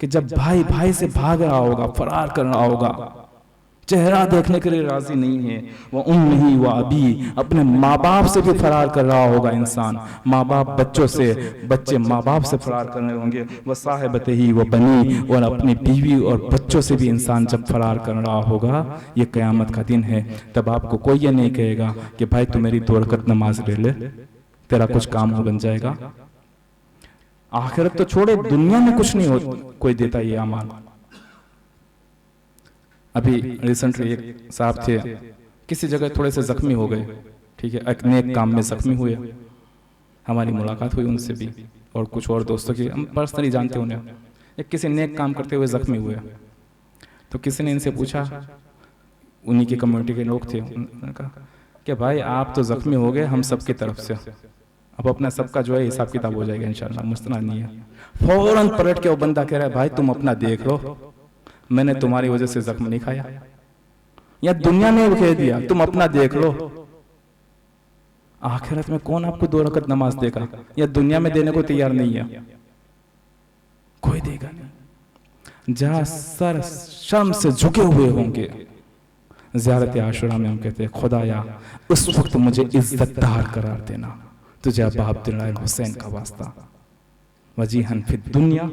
कि जब भाई भाई से भाग रहा होगा, फरार कर रहा होगा, चेहरा देखने के लिए राजी नहीं है, वह उम्मी व अबी, अपने माँ बाप से भी फरार कर रहा होगा इंसान, माँ बाप बच्चों से, बच्चे माँ बाप से फरार कर रहे होंगे, वह साहिबते ही वह बनी, और अपनी बीवी और बच्चों से भी इंसान जब फरार कर रहा होगा, ये क़यामत का दिन है। तब आपको कोई ये नहीं कहेगा कि भाई तू मेरी 2 रकअत नमाज ले ले, तेरा कुछ काम हो बन जाएगा। आखिरत तो छोड़े, दुनिया में कुछ नहीं हो कोई देता ये अमाल। अभी रिसेंटली एक साहब थे, किसी जगह थोड़े से जख्मी हो गए, ठीक है, एक नेक काम में जख्मी हुए, हमारी मुलाकात हुई उनसे भी, और कुछ और दोस्तों की, हम पर्सनली जानते हैं उन्हें, एक किसी नेक काम करते हुए जख्मी हुए। तो किसी ने इनसे पूछा, उन्हीं की कम्युनिटी के लोग थे, उन्होंने कहा कि भाई आप तो जख्मी हो गए, हम सबकी तरफ से अब अपना सबका जो है हिसाब किताब हो जाएगा इंशाल्लाह, मुस्तना नहीं है। फौरन पलट के वो बंदा कह रहा है भाई तुम अपना देख लो, मैंने तुम्हारी वजह से जख्म नहीं खाया, या दुनिया ने कह दिया तुम अपना देख लो। आखिरत में कौन आपको 2 रकअत नमाज देगा, या दुनिया में देने को तैयार नहीं है, कोई देगा नहीं। जहां सर शर्म से झुके हुए होंगे, ज़ियारत आशूरा में हम कहते हैं खुदाया उस वक्त मुझे इज्जतदार करार देना, तुझे अबा अब्दुल्लाह हुसैन का वास्ता, वजीहन फिद दुनिया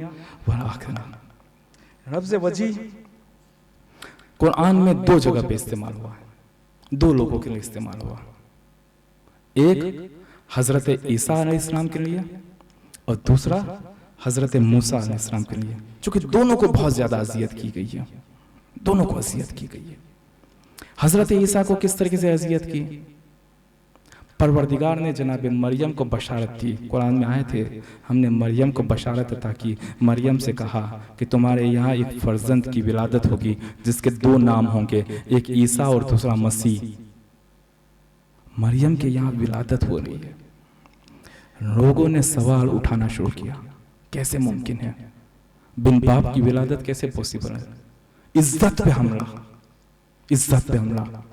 व आखिरा। लफ्ज़ वजीह कुरान में 2 जगह पे इस्तेमाल हुआ है, 2 लोगों के लिए इस्तेमाल हुआ। एक हजरत ईसा अलैहिस्सलाम के लिए, और दूसरा हजरत मूसा अलैहिस्सलाम के लिए, चूंकि दोनों को बहुत ज्यादा अजियत की गई है, दोनों को अजियत की गई है। हजरत ईसा को किस तरीके से अजियत की? परवरदिगार ने जनाब मरियम को बशारत दी, कुरान में आए थे, हमने मरियम को बशारत अता की। मरियम से कहा कि तुम्हारे यहाँ एक फर्जंद की विलादत होगी जिसके 2 नाम होंगे, एक ईसा और दूसरा मसीह। मरियम के यहाँ विलादत हो रही है। लोगों ने सवाल उठाना शुरू किया, कैसे मुमकिन है, बिन बाप की विलादत कैसे पॉसिबल है? इज्जत पे हमला, इज्जत पे हमला।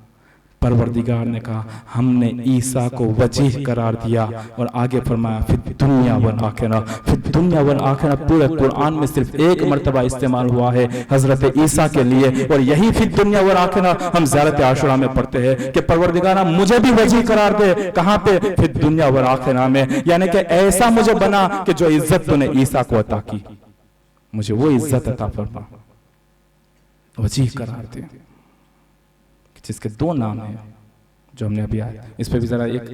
परवरदिगार ने कहा हमने ईसा को वजीह करार दिया और आगे फरमाया फिर दुनिया वन आखिरा। फिर दुनिया वन आखिरा पूरे कुरान में सिर्फ 1 मरतबा इस्तेमाल हुआ है हजरत ईसा के लिए, और यही फिर दुनिया वन आखिरा हम ज़ियारत आशुरा में पढ़ते हैं कि परवरदिगार मुझे भी वजीह करार दे। कहां पे? फिर दुनिया वन आखिरा में, यानी कि ऐसा मुझे बना कि जो इज्जत तूने ईसा को अता की, मुझे वो इज्जत अता फरमा, वजीह करार दे, जिसके 2 नाम हैं जो हमने अभी आया। इस पे भी जरा एक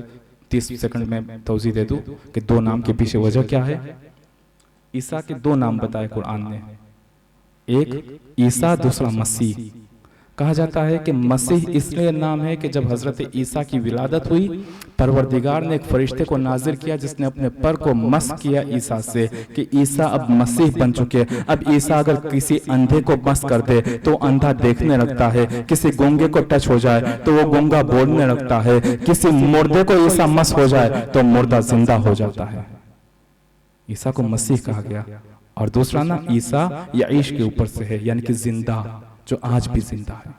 30 सेकंड में तौज़ीह दे दूं कि 2 नाम के पीछे वजह क्या है। ईसा के 2 नाम बताए कुरान ने, एक ईसा, दूसरा मसीह। कहा जाता है कि मसीह इसलिए नाम है कि जब हजरत ईसा की विलादत हुई, परवरदिगार ने एक फरिश्ते को नाजिर किया जिसने अपने पर को मस किया ईसा से कि ईसा अब मसीह बन चुके। अब ईसा अगर किसी अंधे को मस कर दे तो अंधा देखने लगता है, किसी गूंगे को टच हो जाए तो वो गूंगा बोलने लगता है, किसी मुर्दे को ईसा मस हो जाए तो मुर्दा जिंदा हो जाता है। ईसा को मसीह कहा गया। और दूसरा ना ईसा यईश के ऊपर से है, यानी कि जिंदा, जो आज भी जिंदा है।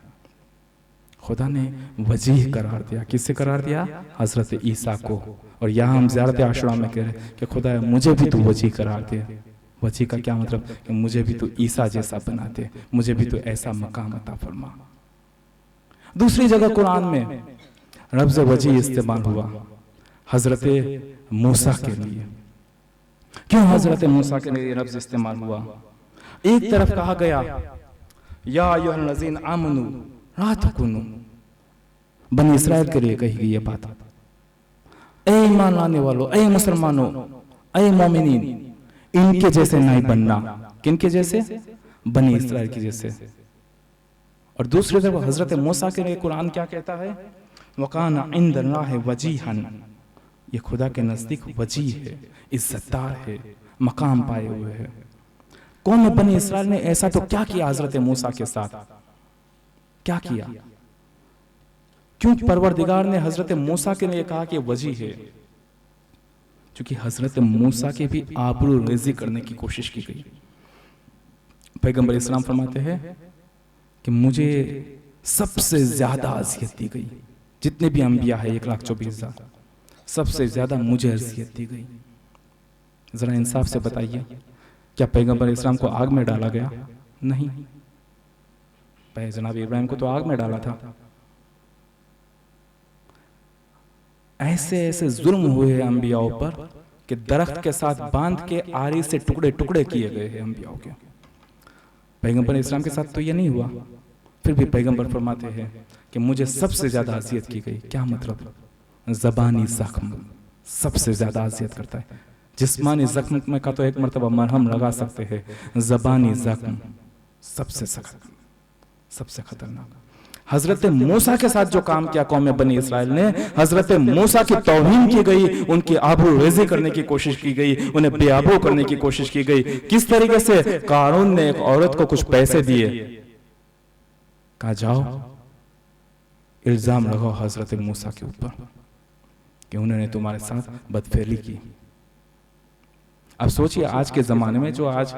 खुदा ने वजीह करार दिया। किससे करार दिया? हजरत ईसा को। और यहाँ हम ज़ियारत आशुरा में कह रहे हैं कि खुदा मुझे भी तू वजीह करार दे। वजीह का क्या मतलब? कि मुझे भी तू ईसा जैसा बना दे, मुझे भी तू ऐसा मकाम अता फरमा। दूसरी जगह कुरान में लफ्ज़ वजीह इस्तेमाल हुआ हजरत मूसा के लिए। क्यों हजरत मूसा के लिए लफ्ज़ इस्तेमाल हुआ? एक तरफ कहा गया या अय्युहल्लज़ीना आमनू ला तकुनू, बनी इस्राइल के लिए कही गई ये बात, ए ईमान लाने वालों, ए मुसलमानों, ए मोमिनीन, इनके जैसे नहीं बनना। किनके जैसे? बनी इस्राइल के जैसे। और दूसरी तरफ हजरत मूसा के लिए कुरान क्या कहता है? वकाना इंदल्लाहि वजीहन, ये खुदा के नजदीक वजीह है, इज्जतदार है, मकाम पाए हुए है। कौन बनी इस्राइल ने ऐसा तो क्या किया हजरत मूसा के साथ? क्या किया? क्यों परवरदिगार ने हजरत मूसा के लिए कहा कि वजीह है? क्योंकि हजरत मूसा के भी आबरू रेजी करने की कोशिश की गई। पैगंबर इस्लाम फरमाते हैं कि मुझे सबसे ज्यादा अजियत दी गई, जितने भी अंबिया है 1,24,000, सबसे ज्यादा मुझे अजियत दी गई। जरा इंसाफ से बताइए, क्या पैगंबर इस्लाम को आग में डाला गया? नहीं, जनाब इब्राहिम को तो आग में डाला था। ऐसे ऐसे जुल्म हुए हैं अंबियाओं पर कि दरख्त के साथ बांध के आरी से टुकड़े टुकड़े किए गए हैं अंबियाओं के। पैगंबर इस्लाम के साथ तो ये नहीं हुआ, फिर भी पैगंबर फरमाते हैं कि मुझे सबसे ज्यादा अजियत की गई। क्या मतलब? ज़बानी जख्म सबसे ज्यादा अजियत करता है। जिस्मानी जख्म में का तो एक मरतबा मरहम लगा सकते हैं, ज़बानी जख्म सबसे सख्त, सबसे खतरनाक। हजरत मूसा के साथ जो काम किया कौम बनी इस्राइल ने, हजरत मूसा की तौहीन की गई, उनकी आबरू रेजी करने की कोशिश की गई, उन्हें बेआबू करने की कोशिश की गई। किस तरीके से? कारून ने एक औरत को कुछ पैसे दिए, कहा जाओ इल्जाम लगाओ हजरत मूसा के ऊपर कि उन्होंने तुम्हारे साथ बदफेली की। अब सोचिए आज के जमाने में, जो आज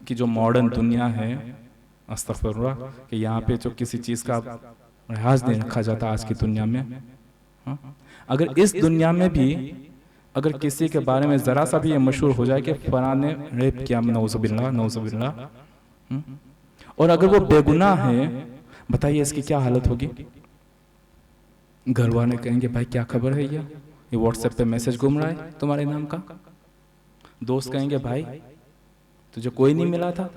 की जो मॉडर्न दुनिया है, अस्तगफिरुल्लाह, कि यहाँ पे जो किसी चीज का लिहाज नहीं रखा जाता आज की दुनिया में। अगर इस दुनिया में भी अगर किसी के बारे में जरा सा भी ये मशहूर हो जाए कि फलां ने रेप किया, नौजुबिल्लाह नौजुबिल्लाह, और अगर वो बेगुनाह है, बताइए इसकी क्या हालत होगी? घर वाले कहेंगे भाई क्या खबर है, ये व्हाट्सएप पे मैसेज घूम रहा है तुम्हारे नाम का। दोस्त कहेंगे भाई तुझे कोई नहीं मिला था,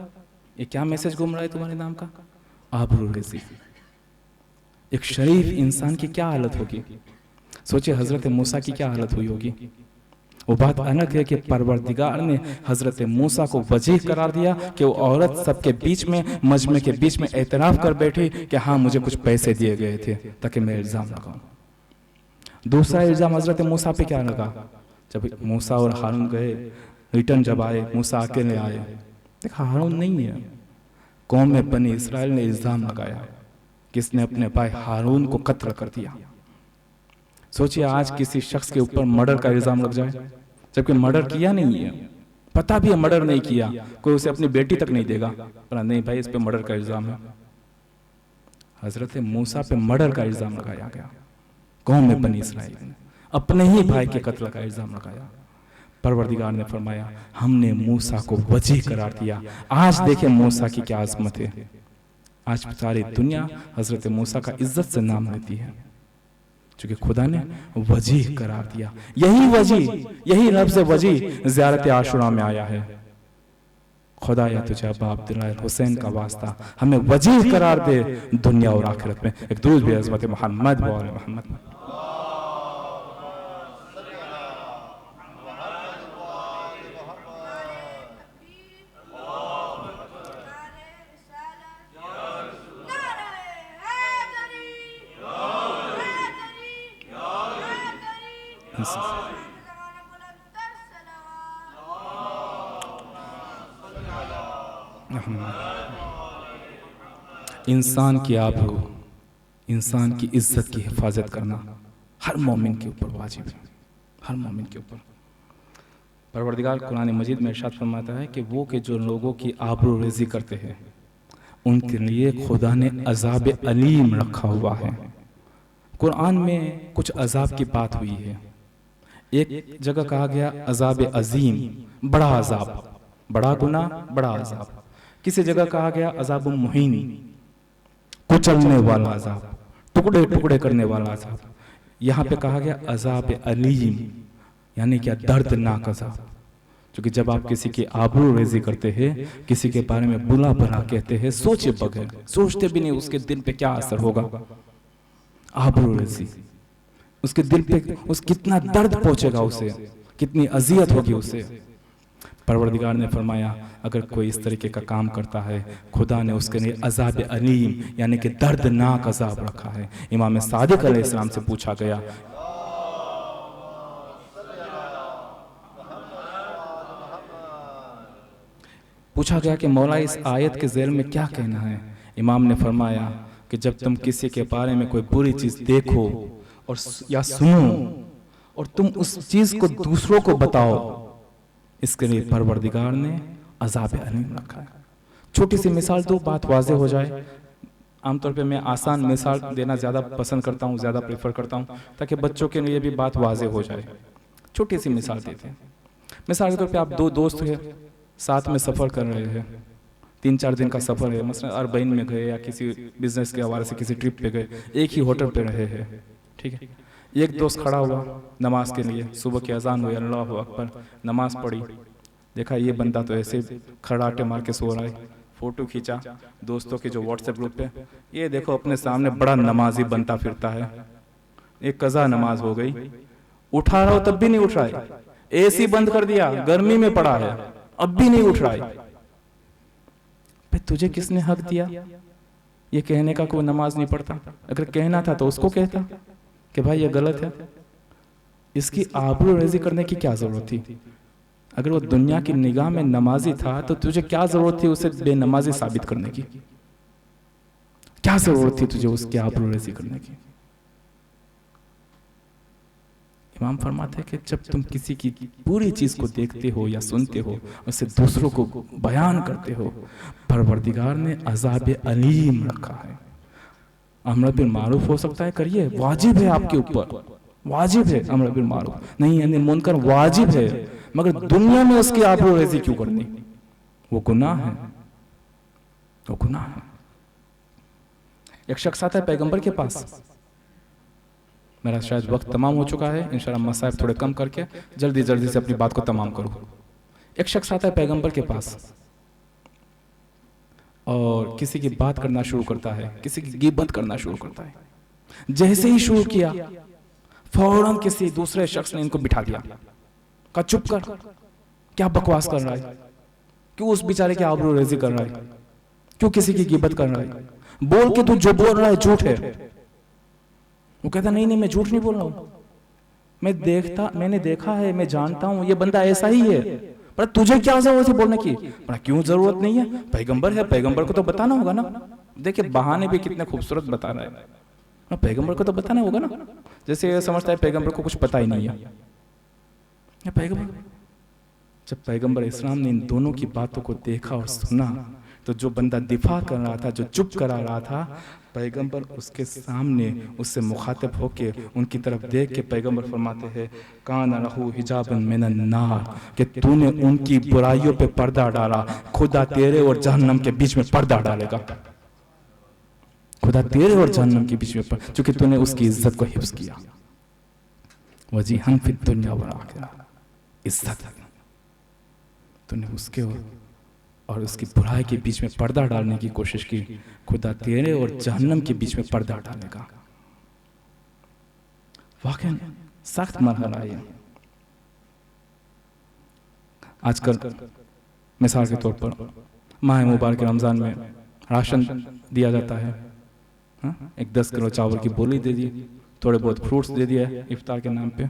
ये क्या मैसेज घूम रहा है तुम्हारे नाम का। आबरू रेज़ी। एक शरीफ इंसान की क्या हालत होगी? सोचिए हजरत मूसा की क्या हालत हुई होगी। वो बात अलग है कि परवरदिगार ने हजरत मूसा को वजीह करार दिया कि वो औरत सबके बीच में, मजमे के बीच में एतराफ कर बैठी कि हाँ मुझे कुछ पैसे दिए गए थे ताकि मैं इल्जाम लगाऊं। दूसरा इल्जाम हजरत मूसा पे क्या लगा? जब मूसा और हारून गए, रिटर्न जब आए, मूसा अकेले आए, देखा हारून नहीं है। कौम में बनी इसराइल ने इल्जाम लगाया किसने अपने भाई हारून को कत्ल कर दिया। सोचिए आज किसी शख्स के ऊपर मर्डर का इल्जाम लग जाए, जबकि मर्डर किया नहीं है, पता भी है मर्डर नहीं किया, कोई उसे अपनी बेटी तक नहीं देगा, पर नहीं भाई इस पे मर्डर का इल्जाम है। हजरत मूसा पे मर्डर का इल्जाम लगाया गया, कौम में बनी इसराइल ने अपने ही भाई के कत्ल का इल्जाम लगाया। परवरदिगार ने फरमाया हमने मूसा को वजी करार दिया। आज देखें मूसा की क्या अजमत है। आज सारी दुनिया हजरत मूसा का इज्जत से नाम लेती है, क्योंकि खुदा ने वजी करार दिया। यही वजी, यही लफ्ज़ वजी ज़ियारत आशुरा में आया है। खुदा या तुझे अब्बा अब्दुल्लाह हुसैन का वास्ता हमें वजी करार दे दुनिया और आखिरत में। एक दुरूद भी अज़मत मोहम्मद व आले मोहम्मद। इंसान की आबरू, इंसान की इज्जत की हिफाजत करना हर मोमिन के ऊपर वाजिब है, हर मोमिन के ऊपर। परवरदिगार कुरान मजीद में इरशाद फरमाता है कि वो के जो लोगों की आबरू रेज़ी करते हैं उनके लिए खुदा ने अज़ाब अलीम रखा हुआ है। कुरान में कुछ अज़ाब की बात हुई है। एक जगह कहा गया अज़ाब अजीम, बड़ा अज़ाब, बड़ा गुनाह, बड़ा अज़ाब। किसी जगह कहा गया अज़ाब मुहीन, कुचलने वाला अज़ाब, टुकड़े टुकड़े करने वाला अज़ाब। यहाँ पे कहा गया अज़ाब अलीम, यानी क्या दर्दनाक अज़ाब। क्योंकि जब आप किसी की आबरू रेज़ी करते हैं, किसी के बारे में बुरा भला कहते हैं, सोचे बगैर, सोचते भी नहीं उसके दिल पे क्या असर होगा। आबरू रेज़ी उसके दिल पे उस कितना दर्द पहुंचेगा, उसे कितनी अजियत होगी उसे। परवरदिगार ने फरमाया अगर कोई इस तरीके का काम करता है खुदा ने उसके लिए अज़ाब अलीम यानी कि दर्दनाक अज़ाब रखा है। इमाम सादिक अलैहिस्सलाम से पूछा गया, कि मौला इस आयत के ज़ेल में क्या कहना है। इमाम ने फरमाया कि जब तुम किसी के बारे में कोई बुरी चीज़ देखो और या सुनो और तुम उस चीज़ को दूसरों को बताओ, इसके लिए परवरदिगार ने अज़ाब अलीम रखा है। छोटी सी मिसाल दो, बात वाज़े हो जाए। आमतौर पे मैं आसान मिसाल देना ज़्यादा पसंद करता हूँ, ज़्यादा प्रेफर करता हूँ, ताकि बच्चों के लिए भी बात वाज़े हो जाए। छोटी सी मिसाल देते हैं। मिसाल के तौर पे आप दो दोस्त हैं, साथ में सफ़र कर रहे हैं, 3-4 दिन का सफ़र है, मसलन अरबईन में गए या किसी बिजनेस के हवाले से किसी ट्रिप पे गए, एक ही होटल पे रहे हैं, ठीक है। एक दोस्त खड़ा हुआ नमाज के लिए, सुबह की अजान हुई, अल्लाहु अकबर, नमाज पढ़ी, देखा ये बंदा तो ऐसे खड़ाटे मार के सो रहा है, फोटो खींचा दोस्तों के जो व्हाट्सएप ग्रुप पे, ये देखो अपने सामने बड़ा नमाजी बनता फिरता है, एक कज़ा नमाज हो गई, उठा रहा हो तब भी नहीं उठ रहा है, एसी बंद कर दिया, गर्मी में पड़ा है, अब भी नहीं उठ रहा है। भाई तुझे किसने हक दिया ये कहने का कोई नमाज नहीं पढ़ता? अगर कहना था तो उसको कहता कि भाई ये गलत है। इसकी आबरू रेज़ी करने की क्या जरूरत थी? अगर वो दुनिया की निगाह में नमाजी था तो तुझे क्या जरूरत थी उसे बेनमाजी साबित करने की? क्या जरूरत थी तुझे उसकी आबरू रेज़ी करने की? इमाम फरमाते हैं कि जब तुम किसी की पूरी चीज को देखते हो या सुनते हो, उसे दूसरों को बयान करते हो, परवरदिगार ने अज़ाब अलीम रखा है। अमर बिल मारूफ हो सकता है करिए, वाजिब है आपके ऊपर, वाजिब है अमर बिल मारूफ, नहीं यानी मुनकर वाजिब है, मगर दुनिया में उसकी आबरू रेज़ी क्यों करनी? वो गुनाह है, वो गुनाह है। एक शख्स आता है पैगंबर के पास, मेरा शायद वक्त तमाम हो चुका है, इंशाल्लाह मसाइब थोड़े कम करके जल्दी जल्दी से अपनी बात को तमाम करूँ। एक शख्स आता है पैगंबर के पास और किसी की बात करना शुरू करता है, किसी की गिबत करना शुरू करता है। जैसे ही शुरू किया फौरन किसी दूसरे शख्स ने इनको बिठा दिया, कहा चुप कर, क्या बकवास कर रहा है, क्यों उस बेचारे की आबरू रेज़ी कर रहा है, क्यों किसी की गिबत कर रहा है, बोल के तू जो बोल रहा है झूठ है। वो कहता नहीं नहीं मैं झूठ नहीं बोल रहा हूँ, मैंने देखा है, मैं जानता हूं ये बंदा ऐसा ही है, पर तुझे क्या जरूरत है बोलने की? पर क्यों जरूरत नहीं है? पैगंबर है, पैगंबर को तो बताना होगा ना। देखिए बहाने भी कितने खूबसूरत बता रहा है ना, पैगंबर को तो बताना होगा ना। जैसे ये समझता है पैगंबर को कुछ पता ही नहीं है। पैगंबर, जब पैगंबर इस्लाम ने इन दोनों की बातों को देखा और सुना, तो जो बंदा दिफा कर रहा था, जो चुप करा रहा था, पैगंबर उसके सामने उससे मुखातिब होके उनकी तरफ देख के पैगंबर फरमाते हैं, कान लहू हिजाबन मिनन नार, कि तूने उनकी बुराइयों पे पर्दा डाला, खुदा तेरे और जहन्नम के बीच में पर्दा डालेगा। खुदा तेरे और जहन्नम के बीच में, क्योंकि तूने उसकी इज्जत को हिफ्ज किया। वजीहन फिद दुनिया वल आखिरा, इज्जत तूने उसके और उसकी बुराई के बीच में पर्दा डालने की कोशिश की, खुदा तेरे और जहन्नम के बीच में पर्दा डालेगा। वाकई सख्त मरहला है। आजकल मिसाल के तौर पर माह मुबारक रमजान में राशन दिया जाता है, एक 10 किलो चावल की बोली दे दी, थोड़े बहुत फ्रूट्स दे दिया इफ्तार के नाम पे।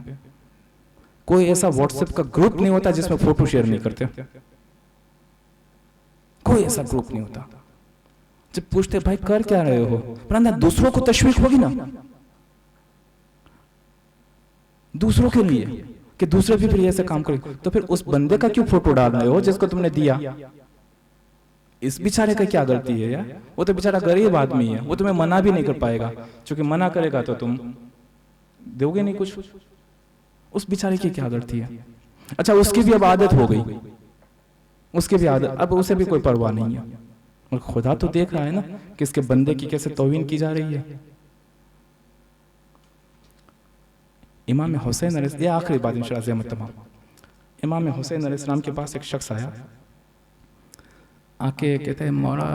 कोई ऐसा व्हाट्सएप का ग्रुप नहीं होता जिसमें फोटो शेयर नहीं करते, कोई ऐसा ग्रुप नहीं होता। जब पूछते भाई कर क्या रहे हो, पर दूसरों को तशवीश होगी ना, दूसरों के लिए, कि दूसरे भी फिर ऐसे काम करें, तो फिर उस बंदे का क्यों फोटो डाल रहे हो जिसको तुमने दिया? इस बेचारे का क्या गलती है यार? वो तो बेचारा गरीब आदमी है, वो तुम्हें मना भी नहीं कर पाएगा, क्योंकि मना करेगा तो तुम दोगे नहीं कुछ। उस बेचारे की क्या गलती है? अच्छा उसकी भी अब आदत हो गई, उसके भी आदत, अब उसे भी कोई परवाह नहीं है, और खुदा तो देख रहा है ना कि इसके बंदे की कैसे तौहीन की जा रही है। इमाम हुसैन अलैहि, ये आखिरी बात इंशाअल्लाह से तमाम। इमाम हुसैन अलैहिस्सलाम के पास एक शख्स आया, आके कहते हैं मौला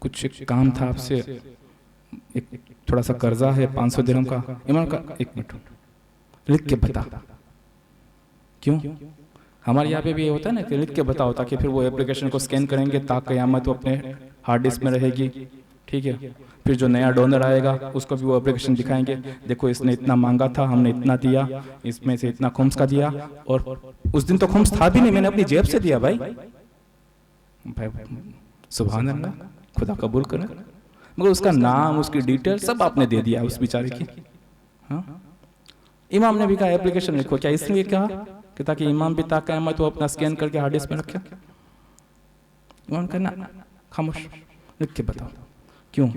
कुछ एक काम था आपसे, एक थोड़ा सा कर्जा है 500 दिरहम का। इमाम का 1 मिनट लिख के बता। क्यों? हमारे यहाँ पे भी ये होता है ना कि लिख के बताओ, ताकि फिर वो एप्लीकेशन को स्कैन करेंगे, ताकि क़यामत वो अपने हार्ड डिस्क में रहेगी, ठीक है। फिर जो नया डोनर आएगा उसको भी वो एप्लीकेशन दिखाएंगे, देखो इसने इतना मांगा था, हमने इतना दिया, इसमें से इतना खुम्स का दिया, और उस दिन तो खुम्स था भी नहीं, मैंने अपनी जेब से दिया। भाई सुभान अल्लाह, खुदा कबूल करे, मगर उसका नाम, उसकी डिटेल सब आपने दे दिया उस बेचारे की। हाँ, इमाम ने भी कहा एप्लीकेशन लिखो। क्या इसलिए कहा कि ताकि इमाम भी क़यामत वो अपना स्कैन करके हार्ड डिस्क में रखे? इमाम कहना खामोश, लिख के बताओ। क्यों?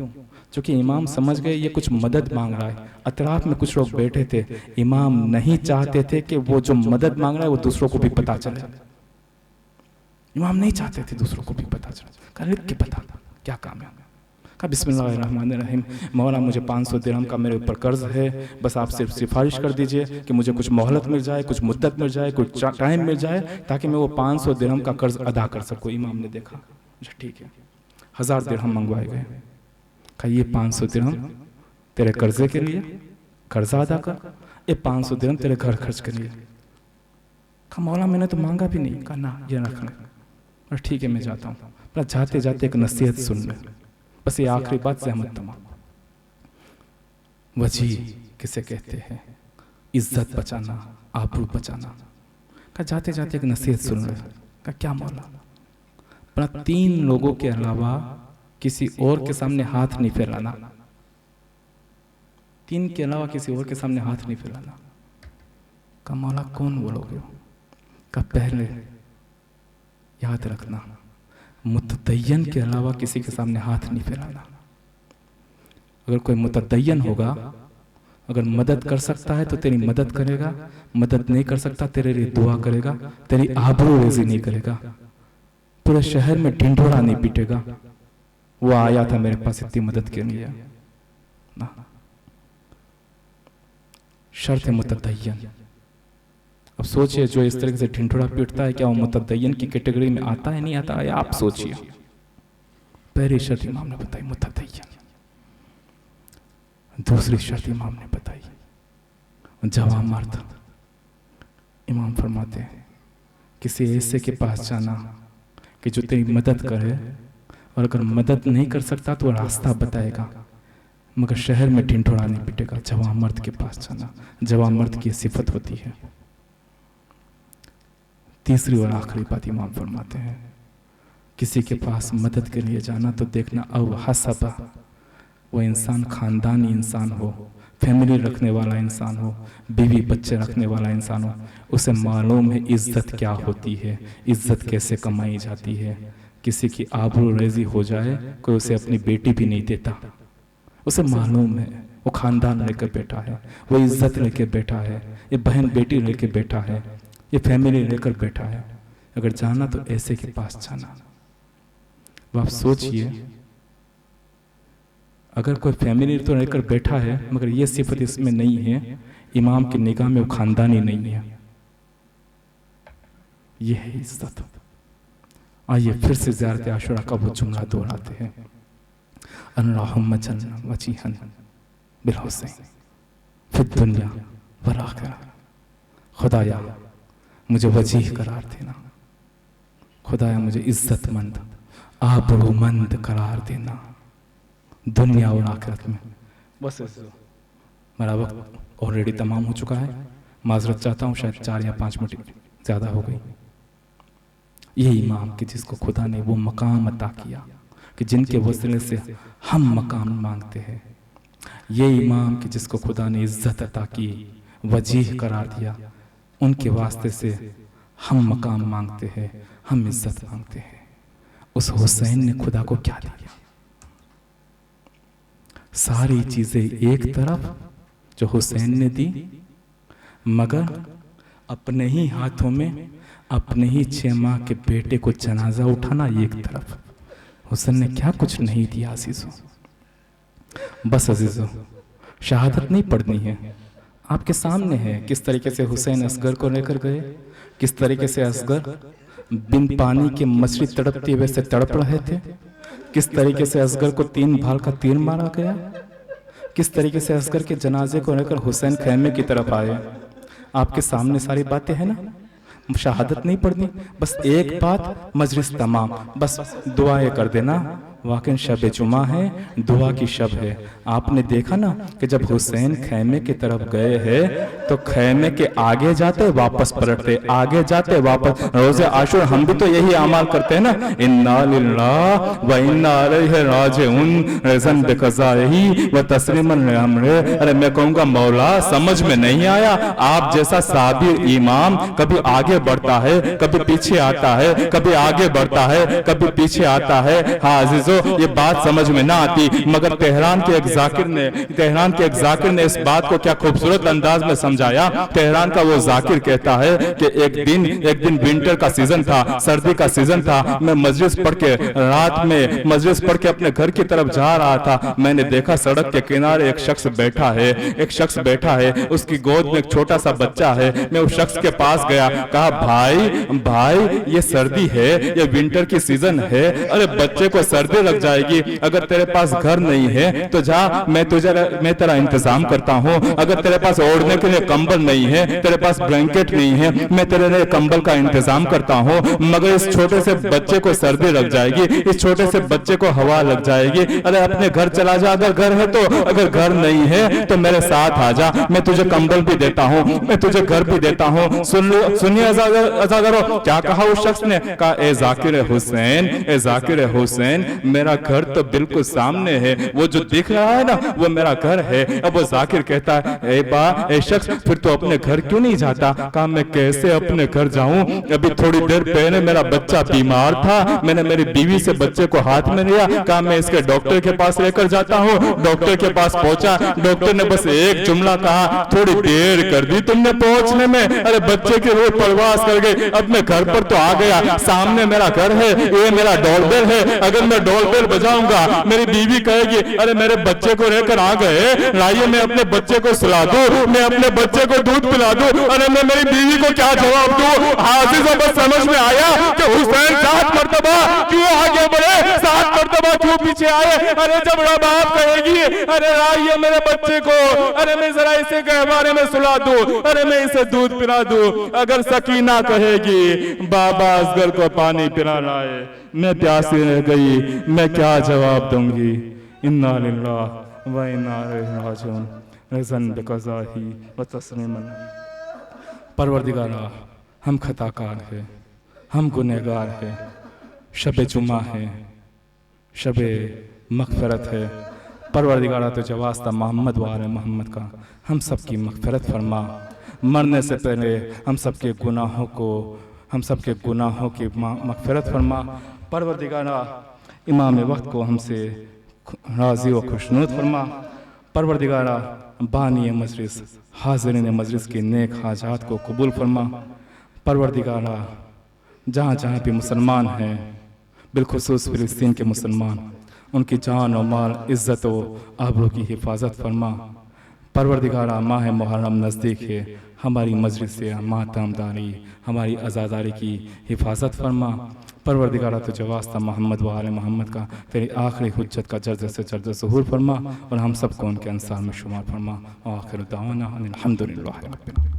क्योंकि इमाम समझ गए ये कुछ मदद मांग रहा है। अतराफ में कुछ लोग बैठे थे, इमाम नहीं चाहते थे कि वो जो मदद मांग रहा है वो दूसरों को भी पता चले। इमाम नहीं चाहते थे दूसरों को भी पता चले। कहा लिख के बता क्या काम है। कहा बिस्मिल्लाहिर्रहमानिर्रहीम, मौला मुझे 500 दिरहम का मेरे ऊपर कर्ज है, बस आप सिर्फ सिफारिश कर दीजिए कि मुझे कुछ मोहलत मिल जाए, कुछ मुद्दत मिल जाए, कुछ टाइम मिल जाए, ताकि मैं वो 500 दिरहम का कर्ज अदा कर सकूँ। इमाम ने देखा, ठीक है, 1000 दिरहम मंगवाए गए। कहा ये 500 दिरहम तेरे कर्जे के लिए, कर्जा अदा कर, ये 500 दिरहम तेरे घर खर्च के लिए। कहा मौला मैंने तो मांगा भी नहीं। कहा ना, ये रखना। और ठीक है मैं जाता हूँ। पर जाते जाते एक नसीहत सुन ले, बस ये आखिरी बात से अहमद तमाम। वजी किसे कहते हैं? इज्जत बचाना, आबरू बचाना। कहा जाते जाते एक नसीहत सुन ले। कहा क्या मौला? पर 3 लोगों के अलावा किसी और के सामने हाथ नहीं फैलाना। 3 के अलावा किसी और के सामने हाथ नहीं फैलाना। कहा मौला कौन बोलोगे? कहा पहले याद रखना, मुतदय्यन के अलावा किसी के सामने हाथ नहीं फैलाना। अगर कोई मुतदय्यन होगा, अगर मदद कर सकता है तो तेरी मदद करेगा, मदद नहीं कर सकता तेरे लिए दुआ करेगा, तेरी आबरू रेजी नहीं करेगा, पूरे शहर में ढिंढोरा नहीं पीटेगा। वो आया था मेरे पास इतनी मदद के लिए ना। शर्त है मुतदय्यन। अब सोचिए जो इस तरीके से ढिंढोरा पीटता है, क्या वो मुतदय्यन की कैटेगरी में आता है? नहीं आता है? आप सोचिए। पहली शर्त इमाम ने बताई मुतदय्यन, दूसरी शर्त इमाम ने बताई जवाब मर्द। इमाम फरमाते हैं किसी ऐसे के पास जाना कि जो तेरी मदद करे, और अगर मदद नहीं कर सकता तो रास्ता बताएगा, मगर शहर में ढिंढोरा नहीं पिटेगा। जवान मर्द के पास जाना, जवान मर्द की सिफत होती है। तीसरी और आखिरी बात इमाम फरमाते हैं, किसी के पास मदद के लिए जाना तो देखना अब हसबा, वो इंसान खानदानी इंसान हो, फैमिली रखने वाला इंसान हो, बीवी बच्चे रखने वाला इंसान हो, उसे मालूम है इज्जत क्या होती है, इज्जत कैसे कमाई जाती है। किसी की आबरू रेजी हो जाए कोई उसे अपनी बेटी भी नहीं देता, उसे मालूम है वो खानदान लेकर बैठा है, वो इज्जत लेकर बैठा है, ये बहन बेटी लेकर बैठा है, ये फैमिली लेकर बैठा है। अगर जाना तो ऐसे के पास जाना। वो आप सोचिए, अगर कोई फैमिली तो लेकर बैठा है मगर ये सिफत इसमें नहीं है, इमाम की निगाह में वो खानदानी नहीं है, ये है इज्जत। आइए फिर से ज़ियारत आशुरा का वो जुमला दोहराते हैं, अल्लाहुम्मा जन्न वजीहन बिल हुसैन फिद दुनिया वल आखिरा। खुदाया मुझे वजीह करार देना, खुदाया मुझे इज्जतमंद आबरूमंद करार देना दुनिया और आखिरत में। बस मेरा वक्त ऑलरेडी तमाम हो चुका है, माजरत चाहता हूँ, शायद 4 या 5 मिनट ज़्यादा हो गई। ये इमाम कि जिसको खुदा ने वो मकाम अता किया कि जिनके वसीले से हम मकाम मांगते हैं, ये इमाम कि जिसको खुदा ने इज्जत अता की, वजीह करार दिया, उनके वास्ते से हम मकाम मांगते हैं, हम इज्जत मांगते हैं। उस हुसैन ने खुदा को क्या दिया? सारी चीजें एक तरफ जो हुसैन ने दी, मगर अपने ही हाथों में अपने ही 6 माह के बेटे को जनाजा उठाना एक तरफ। हुसैन ने क्या कुछ नहीं दिया अजीजों। बस अजीजों, शहादत नहीं पढ़नी है, आपके सामने है किस तरीके से हुसैन असगर को लेकर गए, किस तरीके से असगर बिन पानी के मछली तड़पती वैसे तड़प रहे थे, किस तरीके से असगर को 3 भाल का तीर मारा गया, किस तरीके से असगर के जनाजे को लेकर हुसैन खैमे की तरफ आए। आपके सामने सारी बातें हैं ना, शहादत नहीं पढ़नी, बस एक बात, मजलिस तमाम, बस दुआएं कर देना। वाकई शब जुमा है, दुआ की शब है। आपने देखा ना कि जब हुसैन खैमे की तरफ गए हैं तो खैमे के आगे जाते वापस पलटते, आगे जाते वापस। रोज़े आशूर हम भी तो यही अमाल करते हैं ना, इन्ना लिल्लाह व इन्ना इलैहि राजिऊन, रज़न बिक़ज़ाइही व तस्लीमन लिअम्रे। अरे मैं कहूँगा मौला समझ में नहीं आया, आप जैसा साबिर इमाम कभी आगे बढ़ता है, कभी पीछे आता है, कभी आगे बढ़ता है, कभी पीछे आता है। हाँ अजीजों, ये बात समझ में ना आती, मगर तेहरान के एक जाकिर ने इस बात को क्या खूबसूरत अंदाज में समझाया। तेहरान का वो जाकिर कहता है कि एक दिन विंटर का सीजन था, सर्दी का सीजन था, मैं मजलिस पढ़ के रात में मजलिस पढ़ के अपने घर की तरफ जा रहा था। मैंने देखा सड़क के किनारे एक शख्स बैठा है, उसकी गोद में एक छोटा सा बच्चा है। मैं उस शख्स के पास गया, कहा भाई ये सर्दी है, ये विंटर की सीजन है, अरे बच्चे को सर्दी लग जाएगी, अगर तेरे पास घर नहीं है तो जा, मैं तेरा इंतजाम करता हूँ। अगर तेरे पास ओढ़ने के लिए कंबल नहीं है, तेरे पास ब्लैंकेट नहीं है, मैं तेरे लिए कंबल का इंतजाम करता हूँ। मगर इस छोटे से बच्चे को सर्दी लग जाएगी, इस छोटे से बच्चे को हवा लग जाएगी, अरे अपने घर चला जा अगर घर है तो, अगर घर नहीं है तो मेरे साथ आ जा, मैं तुझे कंबल भी देता हूँ, मैं तुझे घर भी देता हूँ। सुनिए अज़ागरो, क्या कहा उस शख्स ने? कहा ए जाकिर हुसैन, मेरा घर तो बिल्कुल सामने है, वो जो दिख रहा है ना वो मेरा घर है। अब वो जाकिर कहता है ए शख्स, फिर तो अपने घर क्यों नहीं जाता? कहा मैं कैसे अपने घर जाऊं, अभी थोड़ी देर पहले मेरा बच्चा बीमार था, मैंने मेरी बीवी से बच्चे को हाथ में लिया, कहा मैं इसके डॉक्टर के पास लेकर जाता हूँ। डॉक्टर के पास पहुंचा, डॉक्टर ने बस एक जुमला कहा, थोड़ी देर कर दी तुमने पहुंचने में, अरे बच्चे की रूह परवास कर गई। अब मैं घर पर तो आ गया, सामने मेरा घर है, ये मेरा डोरबेल है, अगर मैं डोरबेल बजाऊंगा मेरी बीवी कहेगी अरे मेरे बच्चे को लेकर आ गए, लाइए मैं अपने बच्चे को सुला दूं, मैं अपने बच्चे को दूध पिला दूं, अरे मैं मेरी बीवी को क्या जवाब दूं? हाजिर बस समझ में आया कि हुसैन 7 मर्तबा क्यों आगे बढ़े, 7 मर्तबा क्यों पीछे आए। अरे जब बाप कहेगी अरे लाइए मेरे बच्चे को, अरे मैं जरा इसे गहवारे में सुला दूं, अरे मैं इसे दूध पिला दूं, अगर सकीना कहेगी बाबा असगर को पानी पिलाना है, मैं प्यासी रह गई, मैं क्या जवाब दूंगी? इन्ना लिल्लाह व इन्ना इलैहि राजिऊन रज़न बिक़ज़ाही व तस्लीमन। परवरदिगारा, हम खताकार हैं, हम गुनहगार हैं। शब जुमा है, शब मग़फ़िरत है। परवरदिगारा तुझे वास्ता मोहम्मद व आले मोहम्मद का हम सब की मग़फ़िरत फरमा। मरने से पहले हम सब के गुनाहों की मग़फ़िरत फरमा। परवरदिगारा, इमाम वक्त को हमसे राज़ी व खुशनूद फरमा। परवरदिगारा, बानी मजलिस, हाज़िरीन मजलिस की नेक हाजात को कबूल फरमा। परवरदिगारा, जहाँ जहाँ भी मुसलमान हैं, बिलखुसूस फ़िलिस्तीन के मुसलमान, उनकी जान और माल, इज़्ज़त व आबरू की हिफाजत फरमा। परवरदिगारा, माह मुहर्रम नज़दीक है, हमारी मजलिस से मातमदारी, हमारी अज़ादारी की हिफाजत फरमा। परवरदिगारा तुझे वास्ता मोहम्मद व आले मोहम्मद का तेरी आखिरी हुज्जत का जल्द से जल्द ज़ुहूर फरमा और हम सबको उनके अंसार में शुमार फरमा। आखिर दावाना अनिल हम्दुलिल्लाहि रब्बिल आलमीन।